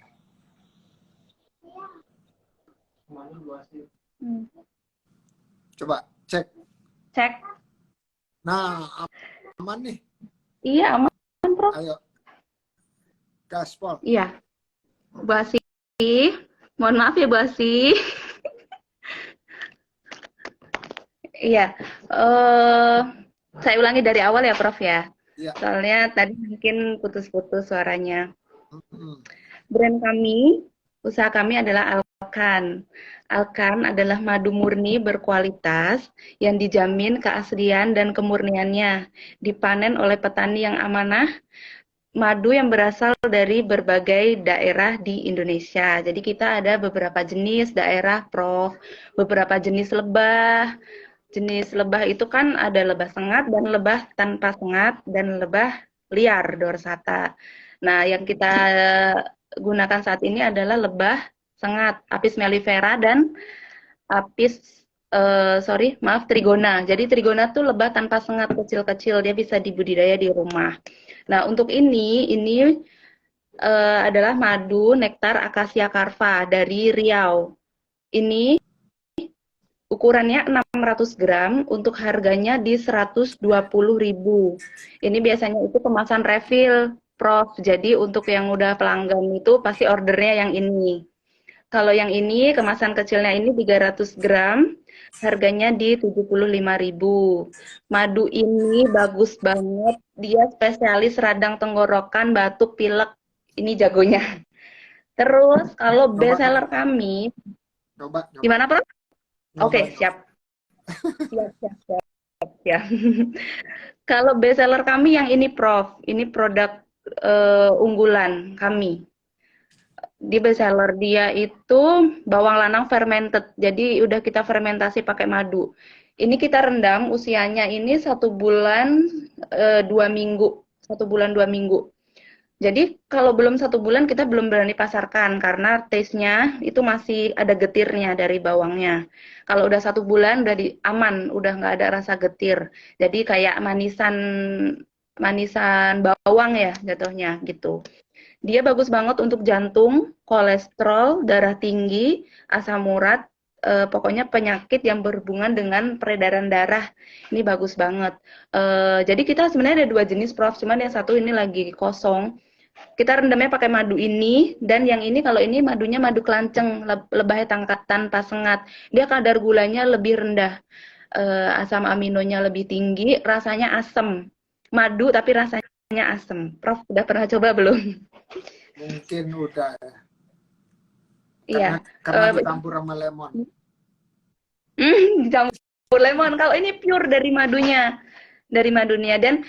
Coba cek. Nah, aman nih. Iya, aman, Prof. Ayo. Gaspol. Iya. Bu Asih. Mohon maaf ya, Bu Asih. Iya. Saya ulangi dari awal ya, Prof ya. Iya. Soalnya tadi mungkin putus-putus suaranya. Brand kami, usaha kami adalah Alkan. Alkan adalah madu murni berkualitas yang dijamin keaslian dan kemurniannya. Dipanen oleh petani yang amanah, madu yang berasal dari berbagai daerah di Indonesia. Jadi kita ada beberapa jenis daerah, Prof. Beberapa jenis lebah. Jenis lebah itu kan ada lebah sengat dan lebah tanpa sengat dan lebah liar dorsata. Nah, yang kita gunakan saat ini adalah lebah sengat, Apis mellifera dan Apis trigona. Jadi trigona tuh lebah tanpa sengat kecil-kecil, dia bisa dibudidaya di rumah. Nah, untuk ini adalah madu nektar akasia carva dari Riau. Ini ukurannya 600 gram, untuk harganya di 120.000. Ini biasanya itu kemasan refill, Prof. Jadi untuk yang udah pelanggan itu pasti ordernya yang ini. Kalau yang ini kemasan kecilnya ini 300 gram, harganya di 75.000. Madu ini bagus banget, dia spesialis radang tenggorokan, batuk, pilek. Ini jagonya. Terus kalau best seller kami, gimana, Prof? Oke, siap. Kalau best seller kami yang ini, Prof. Ini produk unggulan kami. Di best seller dia itu bawang lanang fermented. Jadi udah kita fermentasi pakai madu. Ini kita rendam usianya ini 1 bulan 2 minggu. 1 bulan 2 minggu. Jadi kalau belum 1 bulan kita belum berani pasarkan karena taste-nya itu masih ada getirnya dari bawangnya. Kalau udah 1 bulan udah aman, udah nggak ada rasa getir. Jadi kayak manisan manisan bawang ya jatuhnya gitu. Dia bagus banget untuk jantung, kolesterol, darah tinggi, asam urat, pokoknya penyakit yang berhubungan dengan peredaran darah. Ini bagus banget. Jadi kita sebenarnya ada 2 jenis, Prof. Cuman yang satu ini lagi kosong. Kita rendamnya pakai madu ini, dan yang ini kalau ini madunya madu kelanceng, lebahnya tanpa sengat. Dia kadar gulanya lebih rendah, asam aminonya lebih tinggi, rasanya asam. Madu tapi rasanya asam. Prof, udah pernah coba belum? Mungkin udah ya. Iya. Karena dicampur sama lemon. Dicampur lemon. Kalau ini pure dari madunya. Dan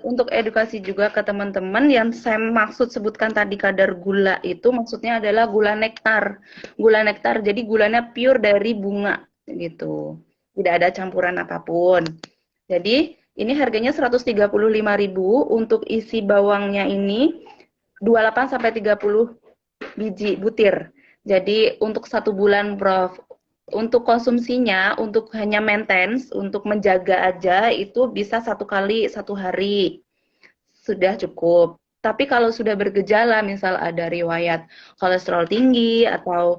untuk edukasi juga ke teman-teman yang saya maksud sebutkan tadi kadar gula itu maksudnya adalah gula nektar. Gula nektar, jadi gulanya pure dari bunga gitu. Tidak ada campuran apapun. Jadi ini harganya 135.000 untuk isi bawangnya ini 28 sampai 30 biji butir. Jadi untuk 1 bulan, Prof. Untuk konsumsinya, untuk hanya maintenance, untuk menjaga aja itu bisa 1 kali 1 hari. Sudah cukup. Tapi kalau sudah bergejala, misal ada riwayat kolesterol tinggi atau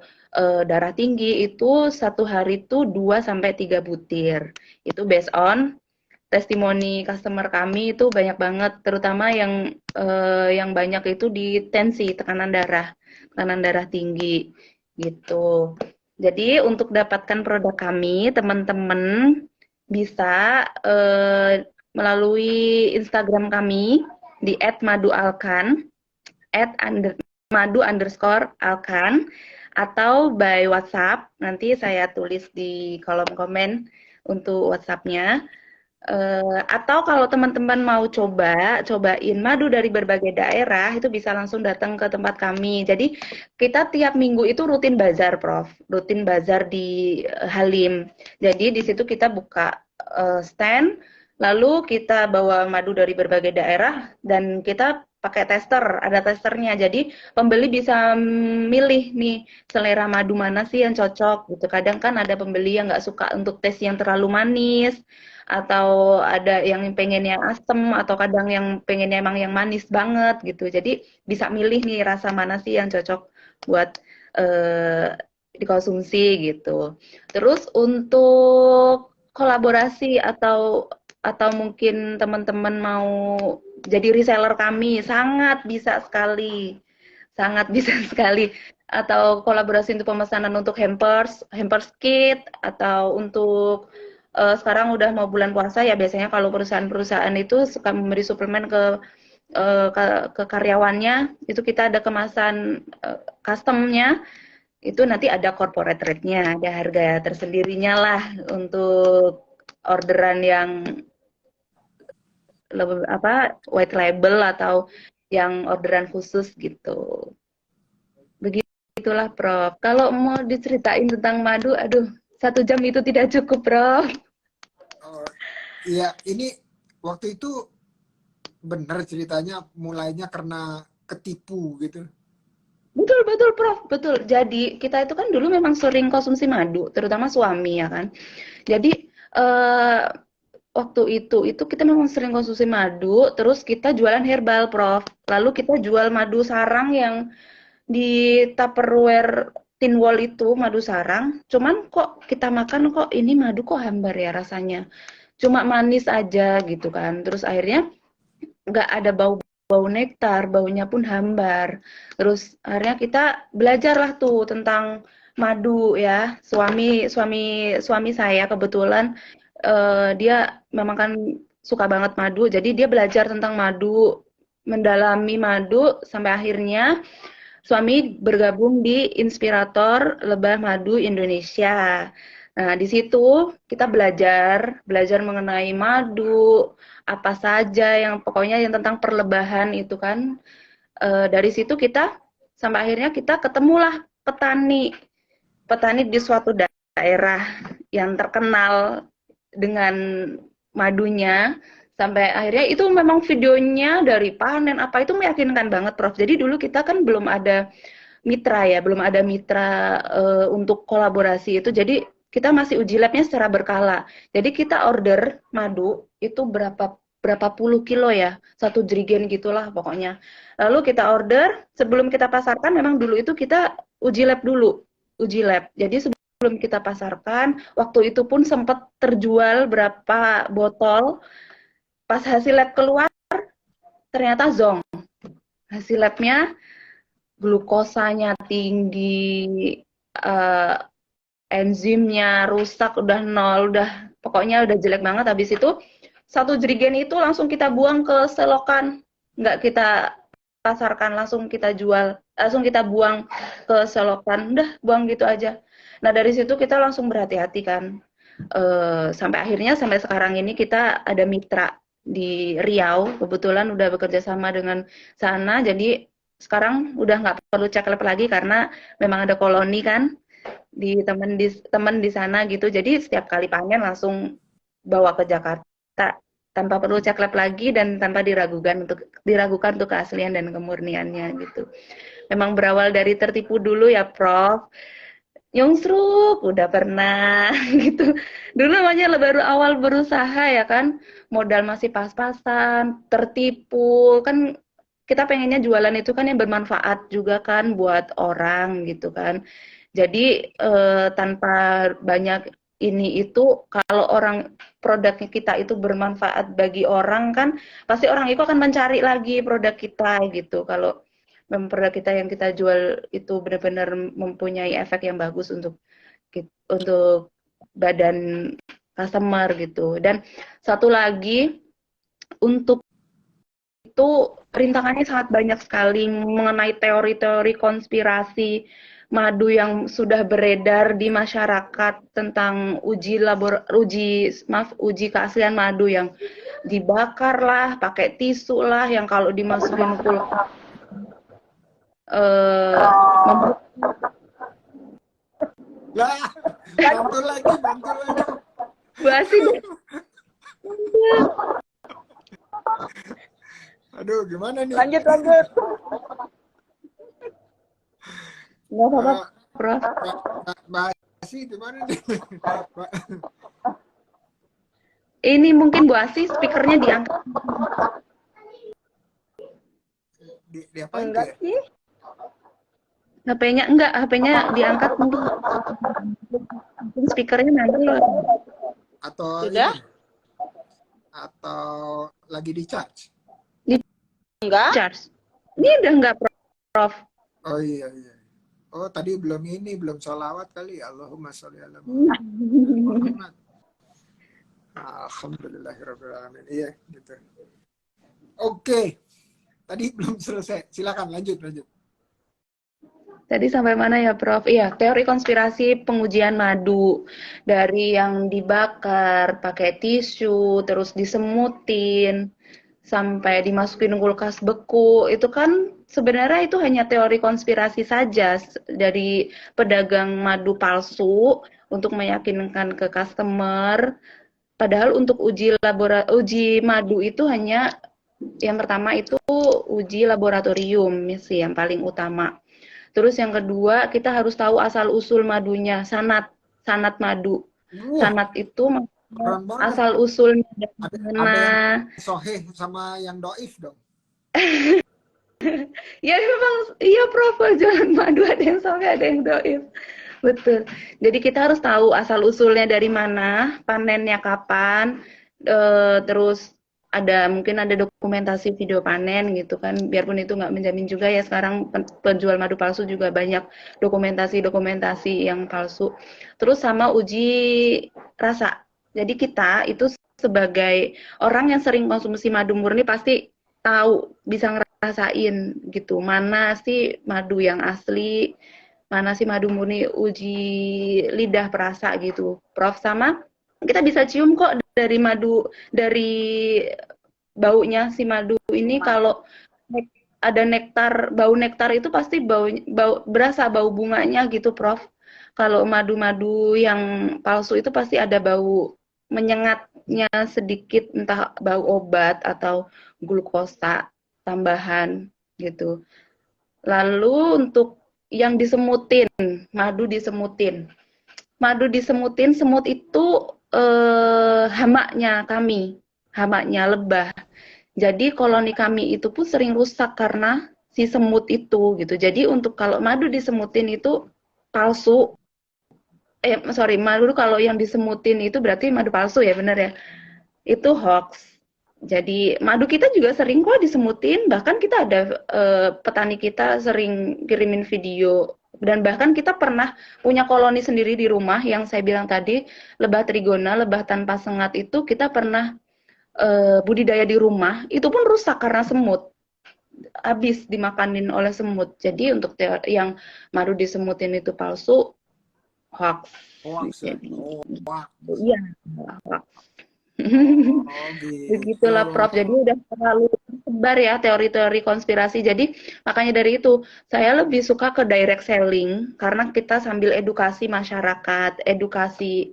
darah tinggi, itu 1 hari itu 2 sampai 3 butir. Itu based on testimoni customer kami itu banyak banget, terutama yang banyak itu di tensi, tekanan darah tinggi gitu. Jadi untuk dapatkan produk kami, teman-teman bisa melalui Instagram kami di @madualkan, @madu_alkan, atau by WhatsApp. Nanti saya tulis di kolom komen untuk WhatsApp-nya. Atau kalau teman-teman mau cobain madu dari berbagai daerah, itu bisa langsung datang ke tempat kami. Jadi kita tiap minggu itu rutin bazar, Prof. Rutin bazar di Halim. Jadi di situ kita buka stand, lalu kita bawa madu dari berbagai daerah dan kita pakai tester, ada testernya. Jadi pembeli bisa milih nih selera madu mana sih yang cocok gitu. Kadang kan ada pembeli yang nggak suka untuk tes yang terlalu manis, atau ada yang pengen yang asem, atau kadang yang pengen emang yang manis banget gitu. Jadi bisa milih nih rasa mana sih yang cocok buat dikonsumsi gitu. Terus untuk kolaborasi atau mungkin teman-teman mau jadi reseller kami, sangat bisa sekali. Sangat bisa sekali. Atau kolaborasi untuk pemesanan untuk hampers kit, atau untuk sekarang udah mau bulan puasa ya, biasanya kalau perusahaan-perusahaan itu suka memberi suplemen ke karyawannya, itu kita ada kemasan customnya, itu nanti ada corporate rate-nya, ada harga tersendirinya lah untuk orderan yang white label atau yang orderan khusus gitu. Begitulah, Prof. Kalau mau diceritain tentang madu, aduh, 1 jam itu tidak cukup, Prof. Iya, ini waktu itu benar ceritanya mulainya karena ketipu gitu. Betul, Prof. Betul. Jadi kita itu kan dulu memang sering konsumsi madu, terutama suami ya kan. Jadi waktu itu kita memang sering konsumsi madu, terus kita jualan herbal, Prof. Lalu kita jual madu sarang yang di Tupperware tin wall itu, madu sarang. Cuman kok kita makan kok ini madu kok hambar ya rasanya. Cuma manis aja gitu kan. Terus akhirnya nggak ada bau nektar, baunya pun hambar. Terus akhirnya kita belajarlah tuh tentang madu ya. Suami saya kebetulan dia memang kan suka banget madu, jadi dia belajar tentang madu, mendalami madu sampai akhirnya suami bergabung di Inspirator Lebah Madu Indonesia. Nah, di situ kita belajar mengenai madu, apa saja yang pokoknya yang tentang perlebahan itu kan. Dari situ kita sampai akhirnya kita ketemulah petani di suatu daerah yang terkenal dengan madunya, Sampai akhirnya itu memang videonya dari panen apa itu meyakinkan banget, Prof. Jadi dulu kita kan belum ada mitra ya, belum ada mitra untuk kolaborasi itu. Jadi kita masih uji labnya secara berkala. Jadi kita order madu itu berapa puluh kilo ya, satu jerigen gitulah pokoknya. Lalu kita order, sebelum kita pasarkan memang dulu itu kita uji lab dulu, uji lab. Jadi sebelum kita pasarkan, waktu itu pun sempat terjual berapa botol. Pas hasil lab keluar, ternyata zonk. Hasil labnya glukosanya tinggi, enzimnya rusak, udah nol, pokoknya udah jelek banget. Habis itu satu jerigen itu langsung kita buang ke selokan, nggak kita pasarkan, langsung kita jual, langsung kita buang ke selokan, udah buang gitu aja. Nah dari situ kita langsung berhati-hati kan, sampai akhirnya sampai sekarang ini kita ada mitra di Riau, kebetulan udah bekerja sama dengan sana, jadi sekarang udah nggak perlu cek lab lagi karena memang ada koloni kan di teman di sana gitu, jadi setiap kali panen langsung bawa ke Jakarta tanpa perlu cek lab lagi dan tanpa diragukan untuk keaslian dan kemurniannya gitu. Memang berawal dari tertipu dulu ya Prof. Nyungsruk udah pernah gitu. Dulu namanya baru awal berusaha ya kan, modal masih pas-pasan, tertipu kan, kita pengennya jualan itu kan yang bermanfaat juga kan buat orang gitu kan. Jadi tanpa banyak ini itu, kalau orang produknya kita itu bermanfaat bagi orang kan, pasti orang itu akan mencari lagi produk kita gitu. Kalau produk kita yang kita jual itu benar-benar mempunyai efek yang bagus untuk badan customer gitu. Dan satu lagi, untuk itu rintangannya sangat banyak sekali mengenai teori-teori konspirasi madu yang sudah beredar di masyarakat tentang uji keaslian madu yang dibakar lah, pakai tisu lah, yang kalau dimasukin kulkas Lah, bantu lagi. basi deh. Aduh, gimana nih? Lanjut. Nggak apa-apa, Prof. Mbak Asi, gimana nih? Ini mungkin Bu Asi speakernya diangkat. Diapain Enggak ya? sih. HP-nya diangkat mungkin speakernya nanti loh. Atau Sudah? ini? Atau lagi di charge? Enggak. Charge. Ini udah enggak, Prof. Oh iya. Oh tadi belum sholawat kali. Allahumma sholli ala Muhammad. Alhamdulillahirrahmanirrahim. Iya gitu. Oke. Tadi belum selesai. Silakan lanjut. Tadi sampai mana ya, Prof? Iya, teori konspirasi pengujian madu. Dari yang dibakar, pakai tisu, terus disemutin, sampai dimasukin kulkas beku. Itu kan sebenarnya itu hanya teori konspirasi saja dari pedagang madu palsu untuk meyakinkan ke customer. Padahal untuk uji madu itu hanya yang pertama itu uji laboratorium sih yang paling utama. Terus yang kedua, kita harus tahu asal-usul madunya, sanad madu. Sanad itu asal usulnya dari mana. Ada yang soheh sama yang doif dong. Ya memang, iya Prof, jualan madu ada yang soheh, ada yang doif. Betul. Jadi kita harus tahu asal-usulnya dari mana, panennya kapan, terus mungkin ada dokumentasi video panen gitu kan, biarpun itu nggak menjamin juga ya, sekarang penjual madu palsu juga banyak dokumentasi yang palsu. Terus sama uji rasa. Jadi kita itu sebagai orang yang sering konsumsi madu murni pasti tahu, bisa ngerasain gitu, mana sih madu yang asli, mana sih madu murni, uji lidah perasa gitu, Prof. Sama kita bisa cium kok dari baunya si madu ini, kalau ada bau nektar itu pasti berasa bau bunganya gitu, Prof. Kalau madu-madu yang palsu itu pasti ada bau menyengat baunya sedikit, entah bau obat atau glukosa tambahan gitu. Lalu untuk yang disemutin, madu disemutin. Madu disemutin, semut itu hamaknya kami, hamaknya lebah. Jadi koloni kami itu pun sering rusak karena si semut itu gitu. Jadi untuk kalau madu disemutin itu palsu. Madu kalau yang disemutin itu berarti madu palsu ya, benar ya? Itu hoax. Jadi madu kita juga sering kok disemutin, bahkan kita ada petani kita sering kirimin video, dan bahkan kita pernah punya koloni sendiri di rumah yang saya bilang tadi, lebah trigona, lebah tanpa sengat itu kita pernah budidaya di rumah, itu pun rusak karena semut, habis dimakanin oleh semut. Jadi untuk yang madu disemutin itu palsu, hoax. Hoax ya? Jadi Oh, hoax. iya, hoax. Oh, gitu. Begitulah Prof. Jadi udah terlalu tersebar ya teori-teori konspirasi. Jadi makanya dari itu saya lebih suka ke direct selling karena kita sambil edukasi masyarakat, edukasi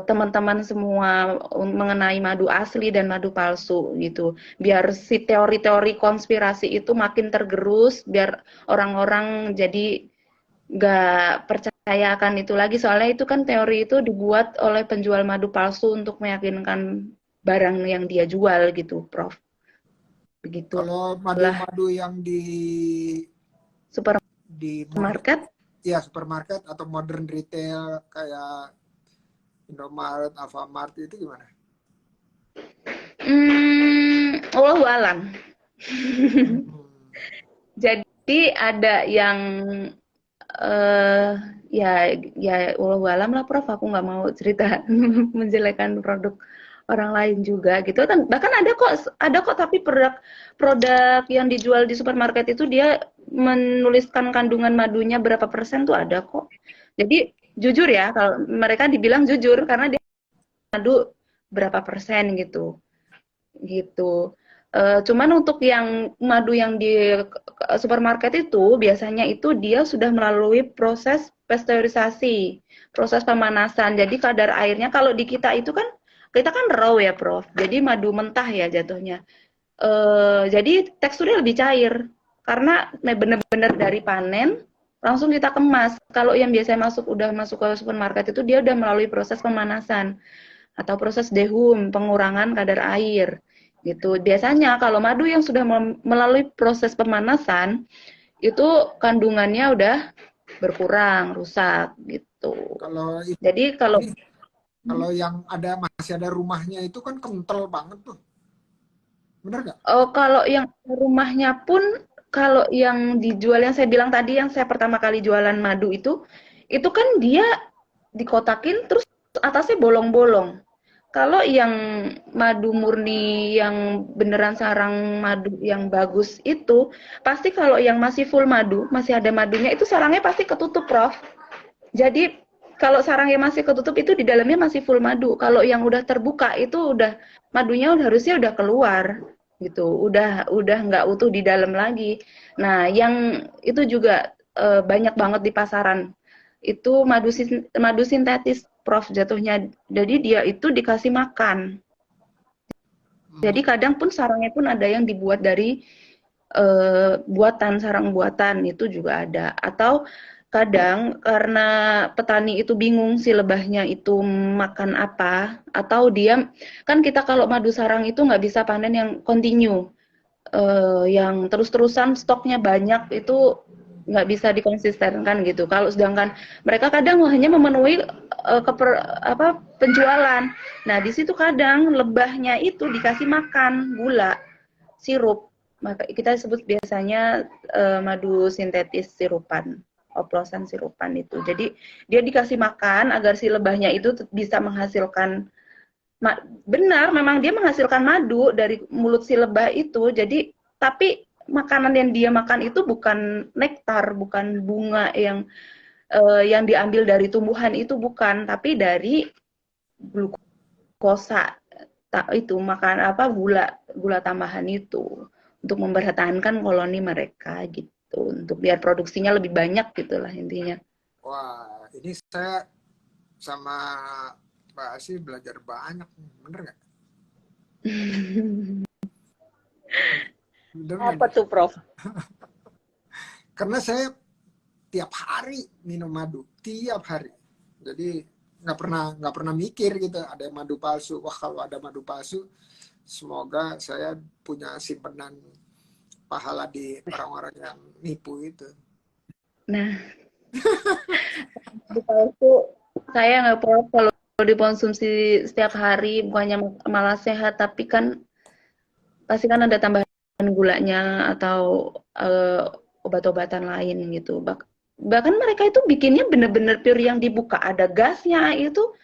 teman-teman semua mengenai madu asli dan madu palsu gitu. Biar si teori-teori konspirasi itu makin tergerus, biar orang-orang jadi nggak percaya akan itu lagi, soalnya itu kan teori itu dibuat oleh penjual madu palsu untuk meyakinkan barang yang dia jual gitu, Prof. Begitulah Kalau madu-madu yang di supermarket, ya supermarket atau modern retail kayak Indomaret, Alfamart itu gimana? Wallahu alam. Jadi ada yang ya wallahu alam lah Prof, aku nggak mau cerita menjelekkan produk orang lain juga gitu kan. Bahkan ada kok tapi produk yang dijual di supermarket itu dia menuliskan kandungan madunya berapa persen tuh ada kok. Jadi jujur ya, kalau mereka dibilang jujur karena dia madu berapa persen gitu. Cuman untuk yang madu yang di supermarket itu biasanya itu dia sudah melalui proses pasteurisasi, proses pemanasan. Jadi kadar airnya kalau di kita itu kan kita kan raw ya Prof. Jadi madu mentah ya jatuhnya. Jadi teksturnya lebih cair karena benar-benar dari panen langsung kita kemas. Kalau yang biasanya udah masuk ke supermarket itu dia udah melalui proses pemanasan atau proses dehum, pengurangan kadar air gitu. Biasanya kalau madu yang sudah melalui proses pemanasan itu kandungannya udah berkurang, rusak gitu. Jadi kalau yang masih ada rumahnya itu kan kental banget tuh. Bener nggak? Oh, kalau yang rumahnya pun, kalau yang dijual yang saya bilang tadi, yang saya pertama kali jualan madu itu kan dia dikotakin terus atasnya bolong-bolong. Kalau yang madu murni yang beneran sarang madu yang bagus itu, pasti kalau yang masih full madu, masih ada madunya, itu sarangnya pasti ketutup, Prof. Jadi kalau sarangnya masih ketutup itu di dalamnya masih full madu. Kalau yang udah terbuka itu udah madunya harusnya udah keluar gitu. Udah nggak utuh di dalam lagi. Nah, yang itu juga banyak banget di pasaran. Itu madu sintetis, Prof, jatuhnya. Jadi dia itu dikasih makan. Jadi kadang pun sarangnya pun ada yang dibuat dari sarang buatan, itu juga ada. Atau kadang karena petani itu bingung si lebahnya itu makan apa, atau dia kan kita kalau madu sarang itu nggak bisa panen yang continue, yang terus-terusan stoknya banyak itu nggak bisa dikonsistenkan gitu. Kalau sedangkan mereka kadang hanya memenuhi penjualan. Nah di situ kadang lebahnya itu dikasih makan gula, sirup. Maka kita sebut biasanya madu sintetis sirupan, oplosan sirupan itu. Jadi dia dikasih makan agar si lebahnya itu bisa menghasilkan, benar memang dia menghasilkan madu dari mulut si lebah itu. Jadi tapi makanan yang dia makan itu bukan nektar, bukan bunga yang diambil dari tumbuhan itu, bukan, tapi dari glukosa itu, makan gula tambahan itu untuk mempertahankan koloni mereka gitu, untuk biar produksinya lebih banyak gitulah intinya. Wah, ini saya sama Mbak Asih belajar banyak, bener nggak? Bener nggak Apa nih? tuh, Prof? Karena saya tiap hari minum madu, tiap hari. Jadi nggak pernah mikir gitu ada madu palsu. Wah, kalau ada madu palsu, semoga saya punya simpenan pahala di orang-orang yang nipu itu. Nah, di palsu saya nggak apa kalau dikonsumsi setiap hari, bukannya malah sehat, tapi kan pasti kan ada tambahan gulanya atau obat-obatan lain gitu. Bahkan mereka itu bikinnya bener-bener pure yang dibuka ada gasnya itu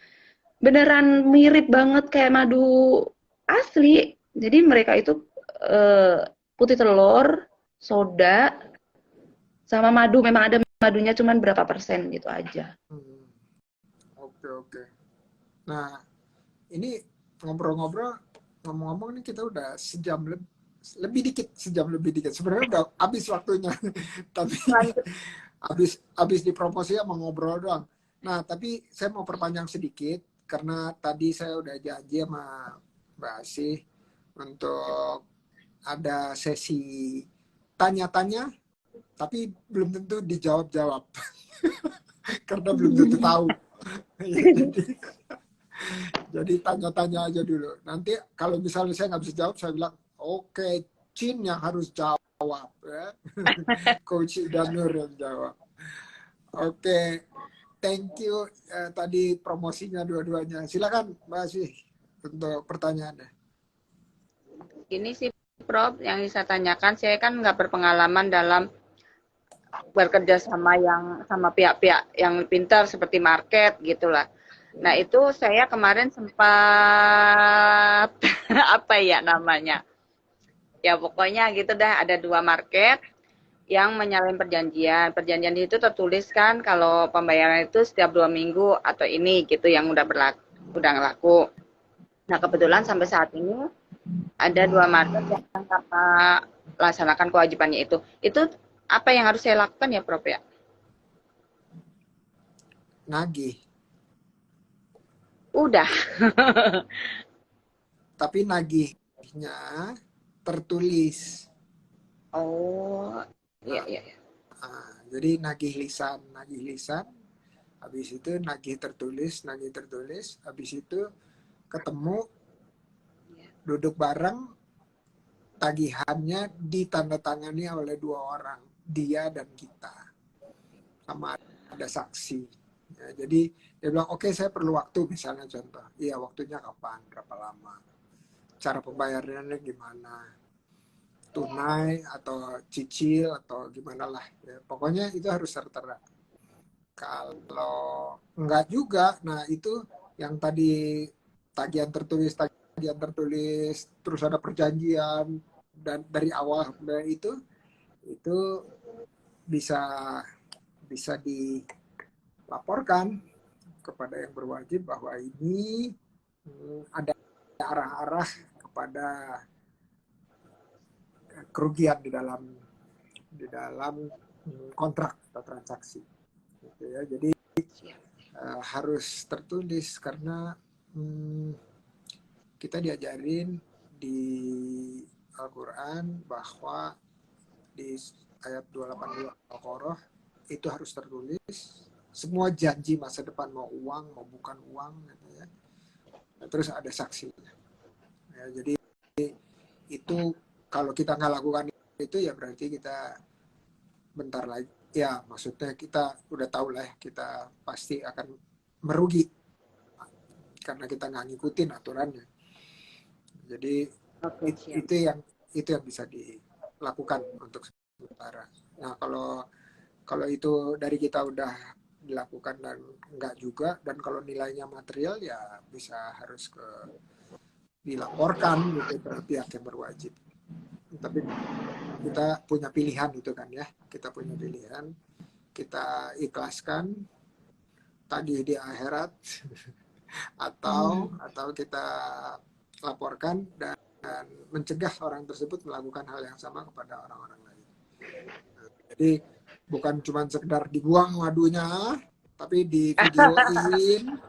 beneran mirip banget kayak madu asli. Jadi mereka itu putih telur, soda, sama madu. Memang ada madunya cuman berapa persen gitu aja. Oke, oke. Nah, ini ngobrol-ngobrol, ngomong-ngomong nih kita udah lebih dikit, sejam lebih dikit. Sebenarnya udah habis waktunya, tapi Lanjut. habis dipromosi mau ngobrol doang. Nah, tapi saya mau perpanjang sedikit karena tadi saya udah janji sama Mbak Asih untuk ada sesi tanya-tanya, tapi belum tentu dijawab-jawab karena belum tentu tahu. Jadi tanya-tanya aja dulu. Nanti kalau misalnya saya nggak bisa jawab, saya bilang, oke, Chin yang harus jawab. Ya. Coach Danur yang jawab. Oke, thank you. Tadi promosinya dua-duanya. Silakan, Mbak Asih, untuk pertanyaannya. Ini sih, Prof, yang saya tanyakan, saya kan nggak berpengalaman dalam bekerja sama pihak-pihak yang pintar seperti market gitulah. Nah, itu saya kemarin sempat apa ya namanya? Ya pokoknya gitu dah, ada 2 market yang menyalin perjanjian. Perjanjian itu tertulis kan kalau pembayaran itu setiap 2 minggu atau ini gitu yang udah ngelaku. Nah, kebetulan sampai saat ini ada 2 market yang tanpa laksanakan kewajibannya itu. Itu apa yang harus saya lakukan ya, Prof ya? Nagih. Udah. Tapi nagihnya tertulis. Oh, iya, iya. Jadi nagih lisan. Habis itu nagih tertulis. Habis itu ketemu, duduk bareng, tagihannya ditandatangani oleh 2 orang, dia dan kita, sama ada saksi. Ya, jadi dia bilang, oke, saya perlu waktu, misalnya contoh, iya waktunya kapan, berapa lama, cara pembayarannya gimana, tunai atau cicil atau gimana lah, ya, pokoknya itu harus tertera. Kalau enggak juga, nah itu yang tadi tagihan tertulis, terus ada perjanjian dan dari awal itu bisa dilaporkan kepada yang berwajib bahwa ini ada arah-arah kepada kerugian di dalam kontrak atau transaksi. Gitu ya. Jadi harus tertulis karena kita diajarin di Al-Quran bahwa di ayat 282 Al-Qur'an itu harus tertulis semua janji masa depan, mau uang mau bukan uang gitu ya. Terus ada saksinya. Ya, jadi itu kalau kita nggak lakukan itu ya berarti kita bentar lagi, ya maksudnya kita udah tahu lah kita pasti akan merugi karena kita nggak ngikutin aturannya. Jadi itu yang bisa dilakukan untuk sementara. Nah, kalau itu dari kita udah dilakukan dan enggak juga, dan kalau nilainya material ya bisa harus dilaporkan gitu ke pihak yang berwajib. Tapi kita punya pilihan itu kan ya, kita punya pilihan, kita ikhlaskan tagih di akhirat atau kita laporkan dan mencegah orang tersebut melakukan hal yang sama kepada orang-orang lain. Jadi bukan cuma sekedar dibuang madunya, tapi di videoin,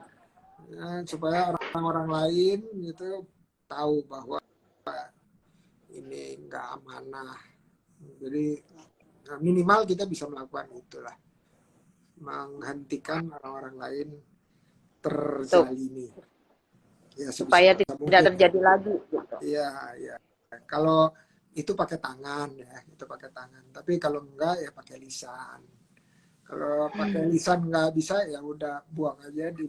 ya, supaya orang-orang lain gitu tahu bahwa ini nggak amanah. Jadi minimal kita bisa melakukan itulah, menghentikan orang-orang lain Betul. terzalimi ya Supaya sebisa tidak mungkin. terjadi lagi gitu. Iya, iya. Kalau itu pakai tangan ya, itu pakai tangan. Tapi kalau enggak ya pakai lisan. Kalau pakai lisan nggak bisa ya udah buang aja di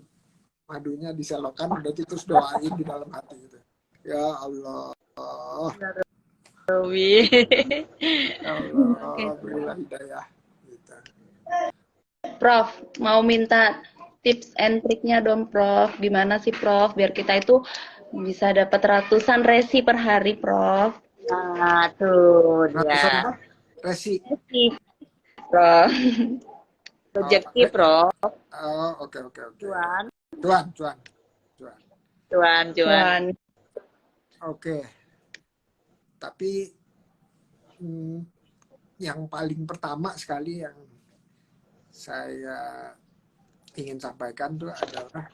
madunya, diselokan, udah itu terus doain di dalam hati gitu. Ya Allah, Wi. ya Allah, Oke. berilah hidayah. Gitu. Prof, mau minta tips and triknya dong, Prof. Gimana sih, Prof? Biar kita itu bisa dapat ratusan resi per hari, Prof. Nah, tuh Ratusan dia. apa? Resi. Resi, Prof. Oh, Rezeki, Prof. oke, oke, oke. Cuan, Cuan, cuan, cuan. cuan, cuan. Cuan. Oke, tapi yang paling pertama sekali yang saya ingin sampaikan tuh adalah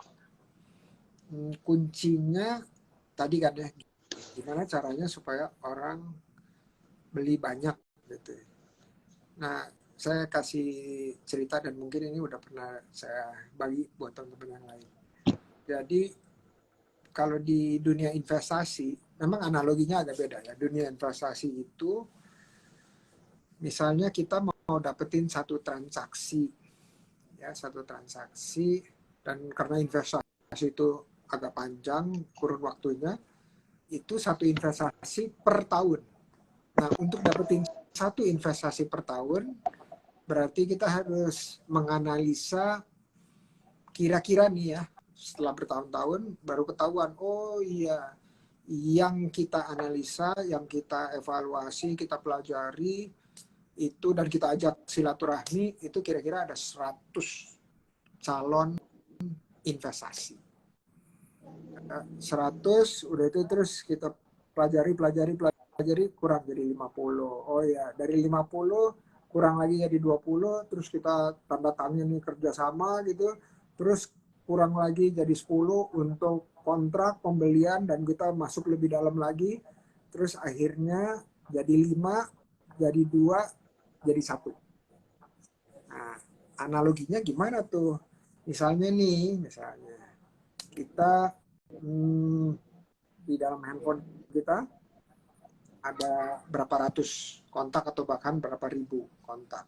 kuncinya tadi kan ya, gimana caranya supaya orang beli banyak gitu. Nah, saya kasih cerita dan mungkin ini udah pernah saya bagi buat teman-teman yang lain. Jadi kalau di dunia investasi, memang analoginya agak beda ya. Dunia investasi itu, misalnya kita mau dapetin satu transaksi, ya satu transaksi, dan karena investasi itu agak panjang kurun waktunya, itu satu investasi per tahun. Nah, untuk dapetin satu investasi per tahun, berarti kita harus menganalisa kira-kira nih ya, setelah bertahun-tahun baru ketahuan, oh iya, yang kita analisa, yang kita evaluasi, kita pelajari itu dan kita ajak silaturahmi itu kira-kira ada 100 calon investasi. 100 udah itu terus kita pelajari kurang jadi 50. Oh ya, dari 50 kurang lagi jadi 20, terus kita tanda tangan nih kerjasama gitu, terus kurang lagi jadi 10 untuk kontrak pembelian dan kita masuk lebih dalam lagi, terus akhirnya jadi 5, jadi 2, jadi 1. Nah, analoginya gimana tuh? Misalnya kita di dalam handphone kita ada berapa ratus kontak atau bahkan berapa ribu kontak.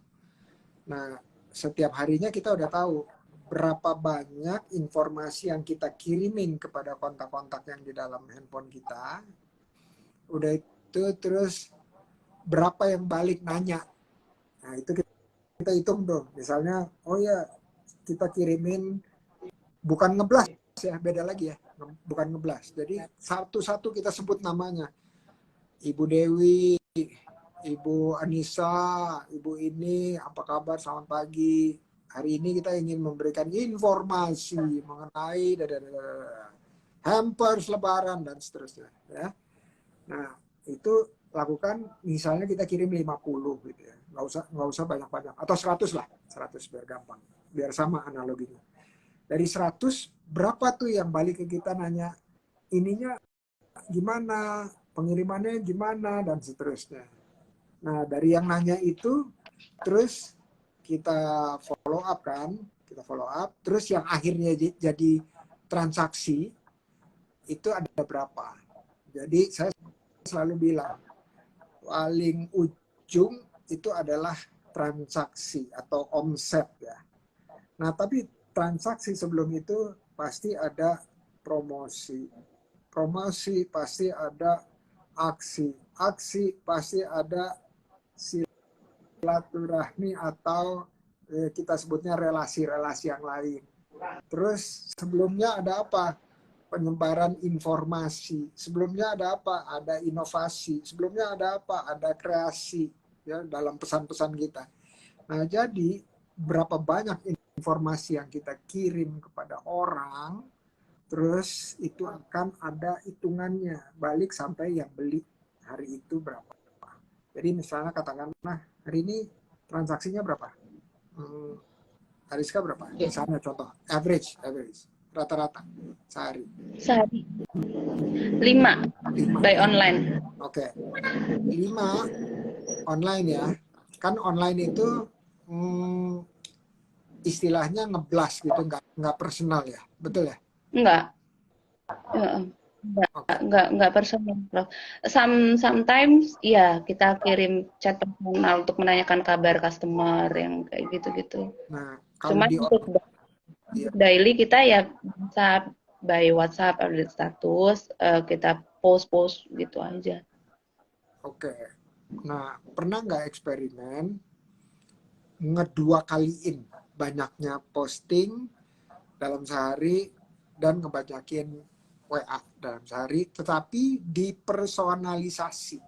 Nah, setiap harinya kita udah tahu berapa banyak informasi yang kita kirimin kepada kontak-kontak yang di dalam handphone kita. Udah itu terus berapa yang balik nanya. Nah, itu kita hitung tuh. Misalnya, oh ya, kita kirimin bukan ngeblas ya, beda lagi ya. Bukan ngeblas. Jadi satu-satu kita sebut namanya. Ibu Dewi, Ibu Anissa, Ibu ini, apa kabar? Selamat pagi. Hari ini kita ingin memberikan informasi mengenai hampers Lebaran dan seterusnya. Ya. Nah, itu lakukan misalnya kita kirim 50 gitu ya. Nggak usah banyak-banyak. Atau 100 lah. 100 biar gampang. Biar sama analoginya. Dari 100, berapa tuh yang balik ke kita nanya, ininya gimana, pengirimannya gimana, dan seterusnya. Nah, dari yang nanya itu, terus kita follow up kan, terus yang akhirnya jadi transaksi, itu ada berapa. Jadi saya selalu bilang, paling ujung itu adalah transaksi atau omset ya. Nah, tapi transaksi sebelum itu pasti ada promosi. Promosi pasti ada aksi. Aksi pasti ada silaturahmi atau kita sebutnya relasi-relasi yang lain. Terus sebelumnya ada apa? Penyebaran informasi. Sebelumnya ada apa? Ada inovasi. Sebelumnya ada apa? Ada kreasi ya dalam pesan-pesan kita. Nah, jadi berapa banyak informasi yang kita kirim kepada orang, terus itu akan ada hitungannya balik sampai yang beli hari itu berapa. Jadi misalnya katakanlah hari ini transaksinya berapa? Ariska berapa? Misalnya contoh average. rata-rata sehari? Sehari 5 5. by online. Oke. 5 online ya. Kan online itu istilahnya ngeblas gitu, nggak personal ya, betul ya? Enggak. Heeh. Oke. Enggak personal, Prof. Sometimes ya kita kirim chat personal untuk menanyakan kabar customer yang kayak gitu-gitu. Nah, kalau Cuman di untuk ya, daily kita ya bisa by WhatsApp update status, kita post gitu aja. oke. Nah, pernah nggak eksperimen ngedua kaliin banyaknya posting dalam sehari dan ngebanyakin WA dalam sehari, tetapi dipersonalisasi?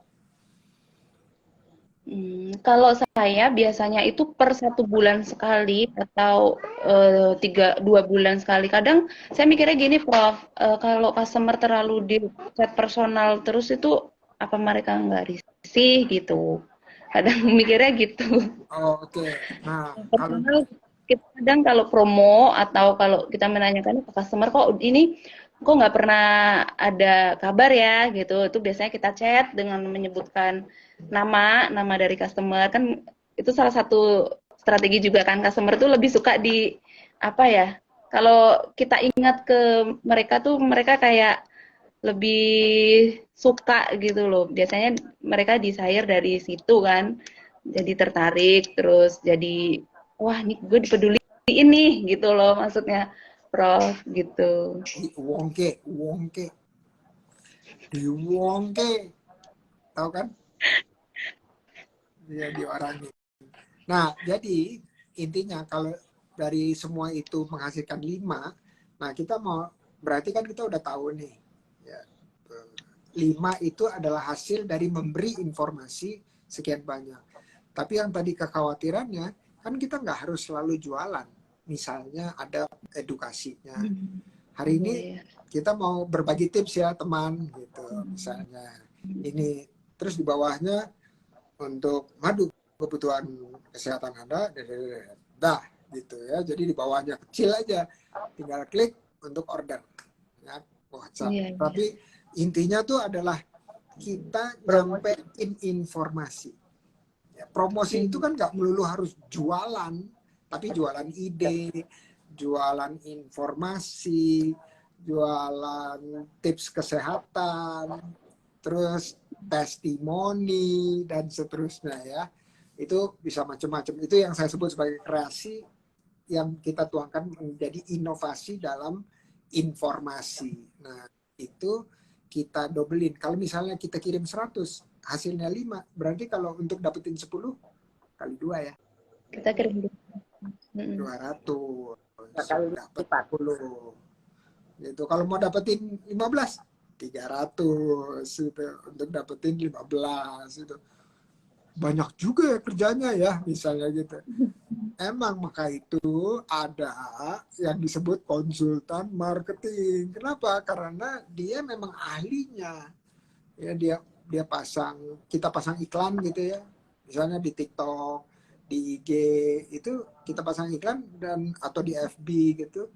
Kalau saya biasanya itu per 1 bulan sekali atau 2 bulan sekali. Kadang saya mikirnya gini, Prof, kalau customer terlalu di chat personal terus itu apa mereka nggak risih gitu. Kadang mikirnya gitu. Oh, oke. Nah, kalau Personal kita kadang kalau promo atau kalau kita menanyakan ke customer kok ini kok nggak pernah ada kabar ya gitu. Itu biasanya kita chat dengan menyebutkan nama dari customer, kan itu salah satu strategi juga kan. Customer tuh lebih suka di apa ya, kalau kita ingat ke mereka tuh mereka kayak lebih suka gitu loh, biasanya mereka desire dari situ kan, jadi tertarik terus jadi wah nih gue dipeduliin nih gitu loh maksudnya, Prof, gitu. Wongke, di Wongke, tahu kan? Dia diorangin. Nah, jadi intinya kalau dari semua itu menghasilkan 5, nah kita mau, berarti kan kita udah tahu nih, ya, 5 itu adalah hasil dari memberi informasi sekian banyak. Tapi yang tadi kekhawatirannya, kan kita nggak harus selalu jualan. Misalnya ada edukasinya. Hari ini Iya, iya. kita mau berbagi tips ya teman, gitu. Misalnya ini, terus di bawahnya untuk madu kebutuhan kesehatan Anda, dah gitu ya. Jadi di bawahnya kecil aja, tinggal klik untuk order ya, WhatsApp. Iya, iya. Tapi intinya tuh adalah kita nyampein informasi. Ya, promosi itu kan nggak melulu harus jualan, tapi jualan ide, jualan informasi, jualan tips kesehatan, terus testimoni dan seterusnya ya. Itu bisa macam-macam. Itu yang saya sebut sebagai kreasi yang kita tuangkan menjadi inovasi dalam informasi. Nah, itu kita dobelin. Kalau misalnya kita kirim 100, hasilnya 5, berarti kalau untuk dapetin 10 kali 2 ya. Kita kirim 200. Kali Dapat lipat. 10. Gitu. Kalau mau dapetin 15, 300 gitu. Untuk dapetin 15 itu. Banyak juga ya kerjanya ya, misalnya gitu. Emang maka itu ada yang disebut konsultan marketing. Kenapa? Karena dia memang ahlinya. Ya, dia kita pasang iklan gitu ya. Misalnya di TikTok, di IG itu kita pasang iklan dan atau di FB gitu.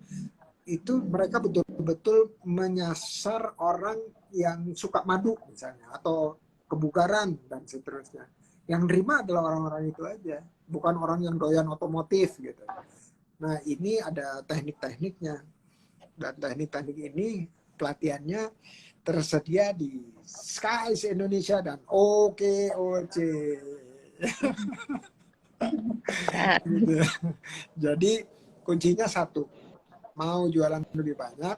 Itu mereka betul-betul menyasar orang yang suka madu misalnya atau kebugaran dan seterusnya. Yang nerima adalah orang-orang itu aja, bukan orang yang doyan otomotif gitu. Nah, ini ada teknik-tekniknya. Dan teknik-teknik ini pelatihannya tersedia di Skies Indonesia dan OKOC. Gitu. Jadi kuncinya satu, mau jualan lebih banyak,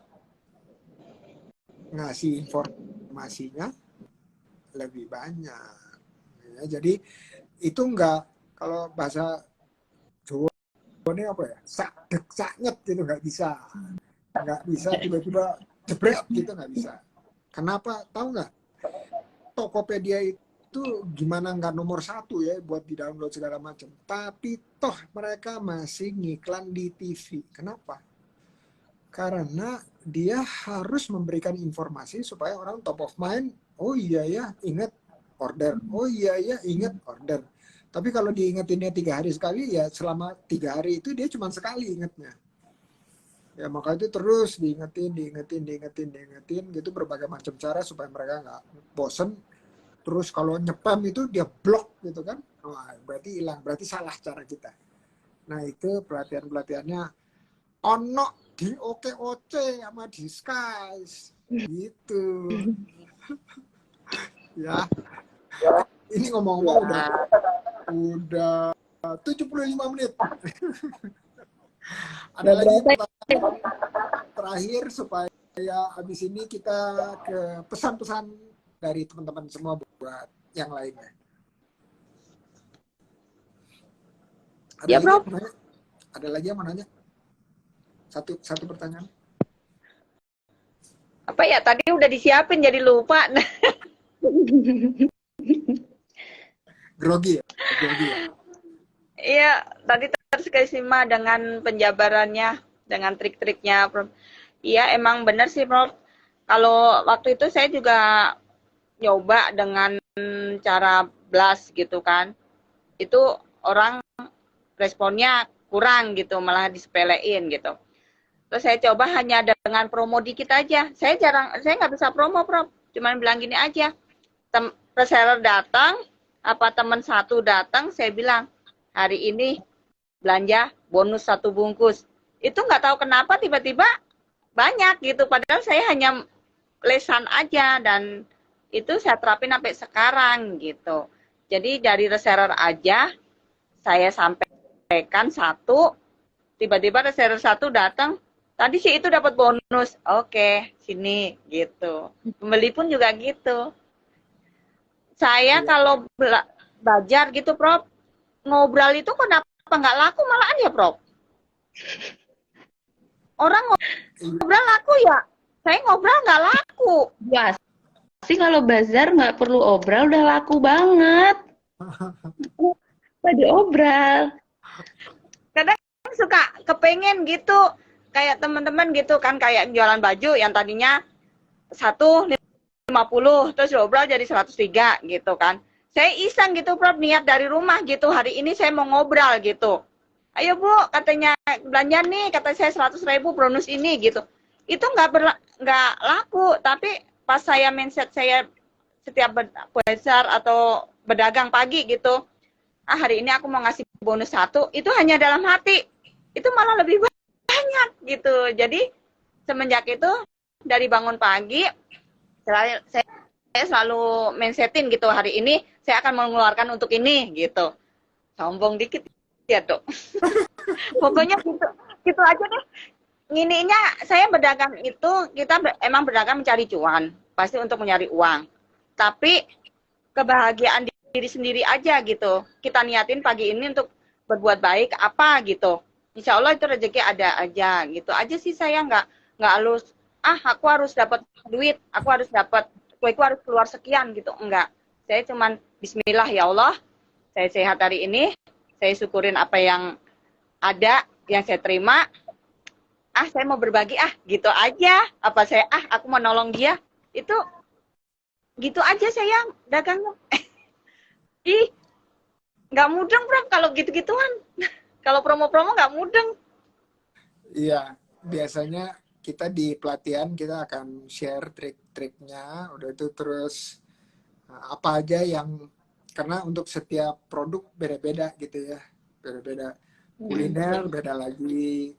ngasih informasinya lebih banyak. Ya, jadi itu enggak, kalau bahasa Jawa ini apa ya, sakdek saknyet gitu, nggak bisa tiba-tiba jebret gitu, nggak bisa. Kenapa? Tahu nggak? Tokopedia itu gimana nggak nomor 1 ya buat di download segala macam, tapi toh mereka masih ngiklan di TV. Kenapa? Karena dia harus memberikan informasi supaya orang top of mind. Oh iya ya, ingat order. Oh iya ya, ingat order. Tapi kalau diingetinnya 3 hari sekali, ya selama 3 hari itu dia cuma sekali ingatnya. Ya maka itu terus diingetin gitu berbagai macam cara supaya mereka nggak bosen. Terus kalau nyepam itu dia blok gitu kan, wah berarti hilang, berarti salah cara kita. Nah itu pelatihannya ono di oke sama Disguise gitu ya. Ini ngomong-ngomong udah 75 menit. Ada Nggak lagi berasa ya. pertanyaan terakhir supaya habis ini kita ke pesan-pesan dari teman-teman semua buat yang lainnya. Ada Ya, lagi Bro. yang mau nanya? Ada lagi yang mau nanya? Satu pertanyaan. Apa ya, tadi udah disiapin jadi lupa. Grogi ya? Grogi ya? Iya, tadi terkesima dengan penjabarannya, dengan trik-triknya, Prof. Iya, emang benar sih, Prof. Kalau waktu itu saya juga nyoba dengan cara blast gitu kan. Itu orang responnya kurang gitu, malah disepelein gitu. Terus saya coba hanya dengan promo dikit aja. Saya nggak bisa promo, Prof. Cuman bilang gini aja, reseller datang, apa teman satu datang, saya bilang, hari ini belanja bonus 1 bungkus. Itu nggak tahu kenapa tiba-tiba banyak gitu. Padahal saya hanya lesan aja dan itu saya terapin sampai sekarang gitu. Jadi dari reseller aja saya sampaikan satu, tiba-tiba reseller satu datang, tadi sih itu dapat bonus. Oke, sini gitu. Pembeli pun juga gitu. Saya Iya. kalau belajar gitu, Prof, ngobrol itu kenapa nggak laku malahan ya, Prof? Orang ngobrol laku ya, saya ngobrol nggak laku. Ya, sih kalau bazar nggak perlu obral udah laku banget. Nggak diobral. Kadang suka kepengen gitu, kayak teman-teman gitu kan, kayak jualan baju yang tadinya 150, terus ngobrol jadi 103 gitu kan. Saya iseng gitu, Prof, niat dari rumah gitu, hari ini saya mau ngobrol gitu. Ayo Bu, katanya belanja nih, kata saya 100.000 bonus ini gitu. Itu nggak laku, tapi pas saya mindset saya setiap besar atau berdagang pagi gitu, hari ini aku mau ngasih bonus 1, itu hanya dalam hati, itu malah lebih banyak gitu. Jadi semenjak itu dari bangun pagi, saya selalu mindsetin gitu, hari ini saya akan mengeluarkan untuk ini gitu. Sombong dikit ya Dok. Pokoknya gitu aja deh. Ngininya saya berdagang itu, kita emang berdagang mencari cuan, pasti untuk mencari uang. Tapi kebahagiaan diri sendiri aja gitu. Kita niatin pagi ini untuk berbuat baik apa gitu. Insya Allah itu rezeki ada aja gitu. Aja sih saya nggak halus. Aku harus dapat duit, aku harus dapat kueku harus keluar sekian gitu. Enggak. Saya cuman Bismillah ya Allah. Saya sehat hari ini. Saya syukurin apa yang ada, yang saya terima. Saya mau berbagi gitu aja. Apa saya aku mau nolong dia. Itu gitu aja saya dagangnya. Ih, nggak mudeng, Prof, kalau gitu-gituan. Kalau promo-promo nggak mudeng. Iya, biasanya kita di pelatihan kita akan share trik-triknya, udah itu terus apa aja yang, karena untuk setiap produk beda-beda gitu ya, beda-beda. Kuliner beda lagi,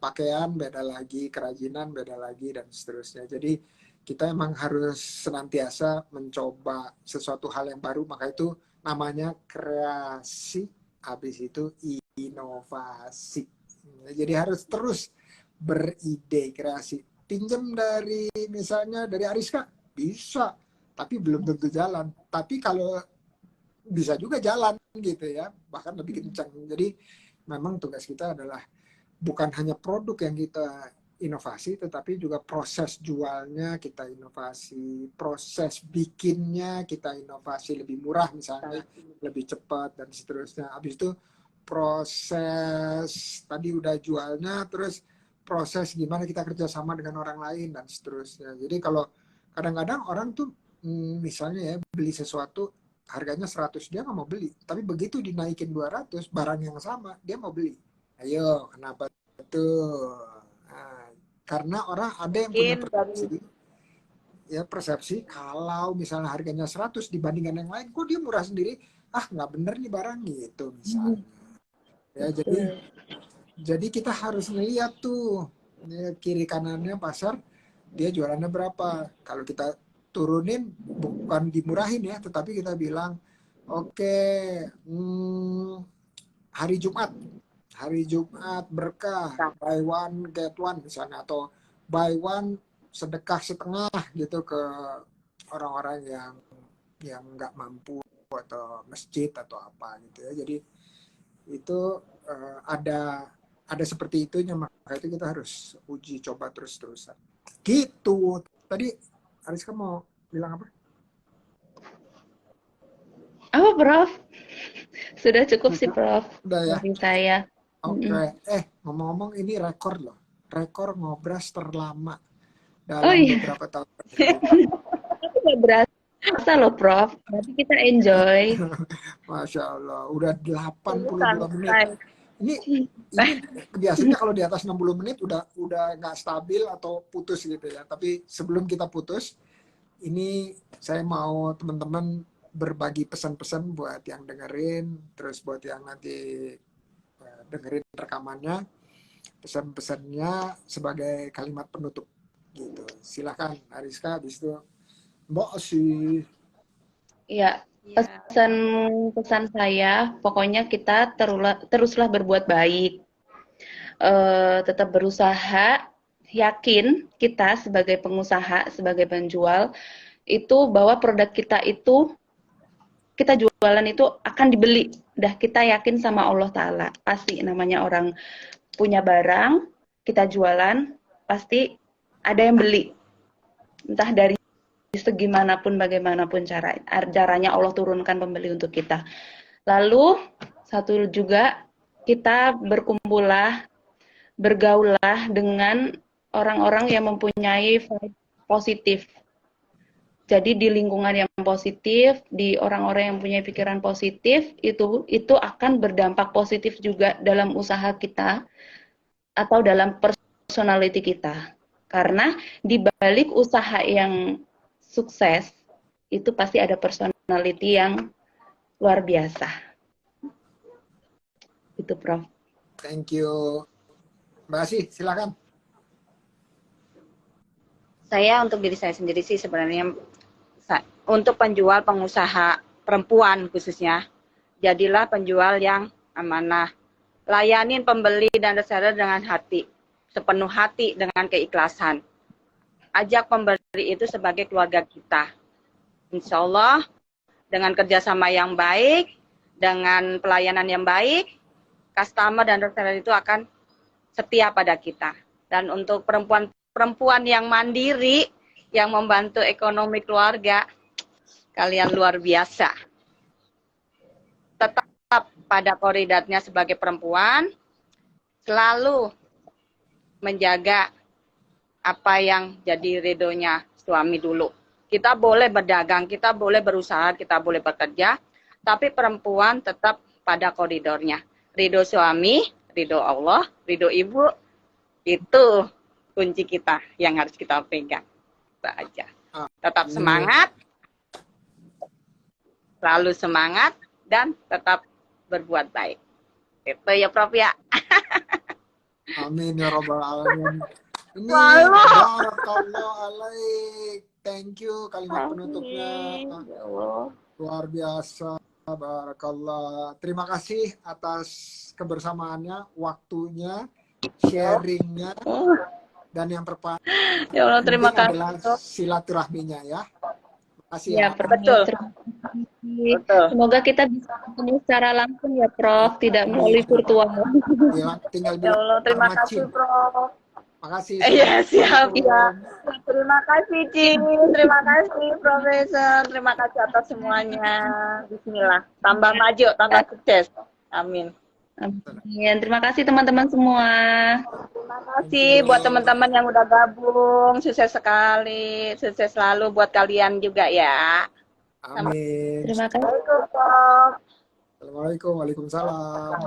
pakaian beda lagi, kerajinan beda lagi, dan seterusnya. Jadi kita emang harus senantiasa mencoba sesuatu hal yang baru, maka itu namanya kreasi, habis itu inovasi. Jadi harus terus beride, kreasi. Pinjam dari misalnya dari Ariska, bisa, tapi belum tentu jalan. Tapi kalau bisa juga jalan gitu ya, bahkan lebih kencang. Jadi memang tugas kita adalah bukan hanya produk yang kita inovasi, tetapi juga proses jualnya kita inovasi, proses bikinnya kita inovasi, lebih murah misalnya, lebih cepat dan seterusnya. Habis itu proses tadi udah jualnya, terus proses gimana kita kerjasama dengan orang lain dan seterusnya. Jadi kalau kadang-kadang orang tuh misalnya ya beli sesuatu harganya 100, dia nggak mau beli, tapi begitu dinaikin 200 barang yang sama dia mau beli. Ayo, kenapa tuh? Nah, karena orang ada yang punya Mungkin persepsi, dari persepsi kalau misalnya harganya 100 dibandingkan yang lain, kok dia murah sendiri? Ah, nggak bener nih barang gitu misalnya. Ya, jadi kita harus ngeliat tuh ya, kiri kanannya pasar dia jualannya berapa. Kalau kita turunin bukan dimurahin ya, tetapi kita bilang oke, hari Jumat, berkah, buy one get one misalnya, atau buy one sedekah setengah gitu ke orang-orang yang nggak mampu atau masjid atau apa gitu ya. Jadi itu ada seperti itunya, maka itu kita harus uji coba terus-terusan. Gitu. Tadi Ariska mau bilang apa? Apa, Prof? Sudah cukup sih, Prof. Udah ya. Dari saya. Oke. Ngomong-ngomong ini rekor loh. Rekor ngobras terlama Oh dalam iya, beberapa tahun. tapi nggak berasa loh, Prof. Berarti kita enjoy. Masya Allah. Udah ini 82 menit. santai. Ini biasanya kalau di atas 60 menit udah nggak stabil atau putus gitu ya. Tapi sebelum kita putus, ini saya mau teman-teman berbagi pesan-pesan buat yang dengerin, terus buat yang nanti dengerin rekamannya, pesan-pesannya sebagai kalimat penutup gitu. Silakan Ariska, habis itu Mbak sih. Ya, pesan saya, pokoknya kita teruslah berbuat baik. Tetap berusaha, yakin kita sebagai pengusaha, sebagai penjual, itu bahwa produk kita itu, kita jualan itu akan dibeli. Dah kita yakin sama Allah Ta'ala. Pasti namanya orang punya barang, kita jualan, pasti ada yang beli. Entah dari segi manapun, bagaimanapun caranya Allah turunkan pembeli untuk kita. Lalu, satu juga, kita bergaullah dengan orang-orang yang mempunyai vibe positif. Jadi di lingkungan yang positif, di orang-orang yang punya pikiran positif, itu akan berdampak positif juga dalam usaha kita atau dalam personality kita. Karena di balik usaha yang sukses, itu pasti ada personality yang luar biasa. Itu, Prof. Thank you. Mbak Asih, silakan. Saya untuk diri saya sendiri sih sebenarnya untuk penjual pengusaha perempuan khususnya, jadilah penjual yang amanah. Layanin pembeli dan reseller dengan hati, sepenuh hati dengan keikhlasan. Ajak pembeli itu sebagai keluarga kita. Insya Allah dengan kerjasama yang baik, dengan pelayanan yang baik, customer dan reseller itu akan setia pada kita. Dan untuk perempuan yang mandiri, yang membantu ekonomi keluarga, kalian luar biasa. Tetap pada koridornya sebagai perempuan, selalu menjaga apa yang jadi ridhonya suami dulu. Kita boleh berdagang, kita boleh berusaha, kita boleh bekerja, tapi perempuan tetap pada koridornya. Ridho suami, ridho Allah, ridho ibu, itu kunci kita yang harus kita pegang. Itu aja. Tetap semangat, selalu semangat, dan tetap berbuat baik. Itu ya Prof ya. Amin ya Rabbal Alamin. Ini barakallahu alaik. Thank you kalimat penutupnya. Ya Allah. Luar biasa. Barakallah. Terima kasih atas kebersamaannya, waktunya, sharingnya, dan yang terpenting Ya Allah, terima kasih. adalah silaturahminya ya. Terima kasih Ya, ya. Betul. Betul. Semoga kita bisa ketemu secara langsung ya, Prof. Tidak melalui virtual. Ya, tinggal Ya bilang Allah, terima Parmacin. kasih Prof. Makasih. Iya, siap ya. Assalamualaikum. Terima kasih Cing, terima kasih Profesor, terima kasih atas semuanya. Bismillah, tambah maju, tambah sukses. Amin. Amin. Terima kasih teman-teman semua. Terima kasih buat teman-teman yang udah gabung, sukses sekali, sukses selalu buat kalian juga ya. Amin. Terima kasih. Assalamualaikum Prof. Assalamualaikum. Waalaikumsalam.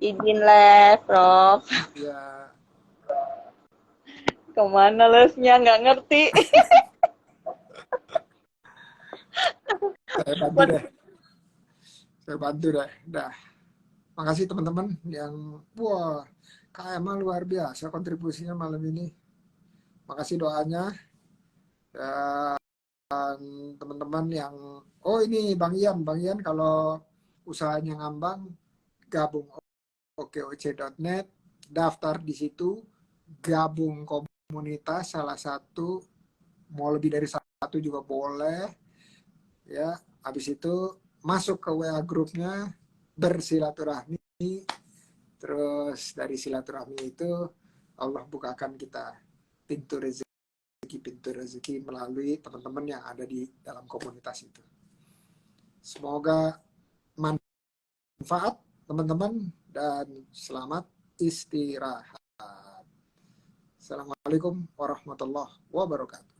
Izin live, Prof. Ya, Kemana live-nya? Nggak ngerti. saya bantu deh. Saya bantu deh. Dah. Makasih teman-teman yang, wah, Kak Emma luar biasa kontribusinya malam ini. Makasih doanya. Dan teman-teman yang, oh ini Bang Ian kalau usahanya ngambang, gabung okoc.net, daftar di situ, gabung komunitas salah satu, mau lebih dari satu juga boleh, ya. Habis itu masuk ke WA grupnya, bersilaturahmi, terus dari silaturahmi itu Allah bukakan kita pintu rezeki melalui teman-teman yang ada di dalam komunitas itu. Semoga manfaat teman-teman dan selamat istirahat. Assalamualaikum warahmatullahi wabarakatuh.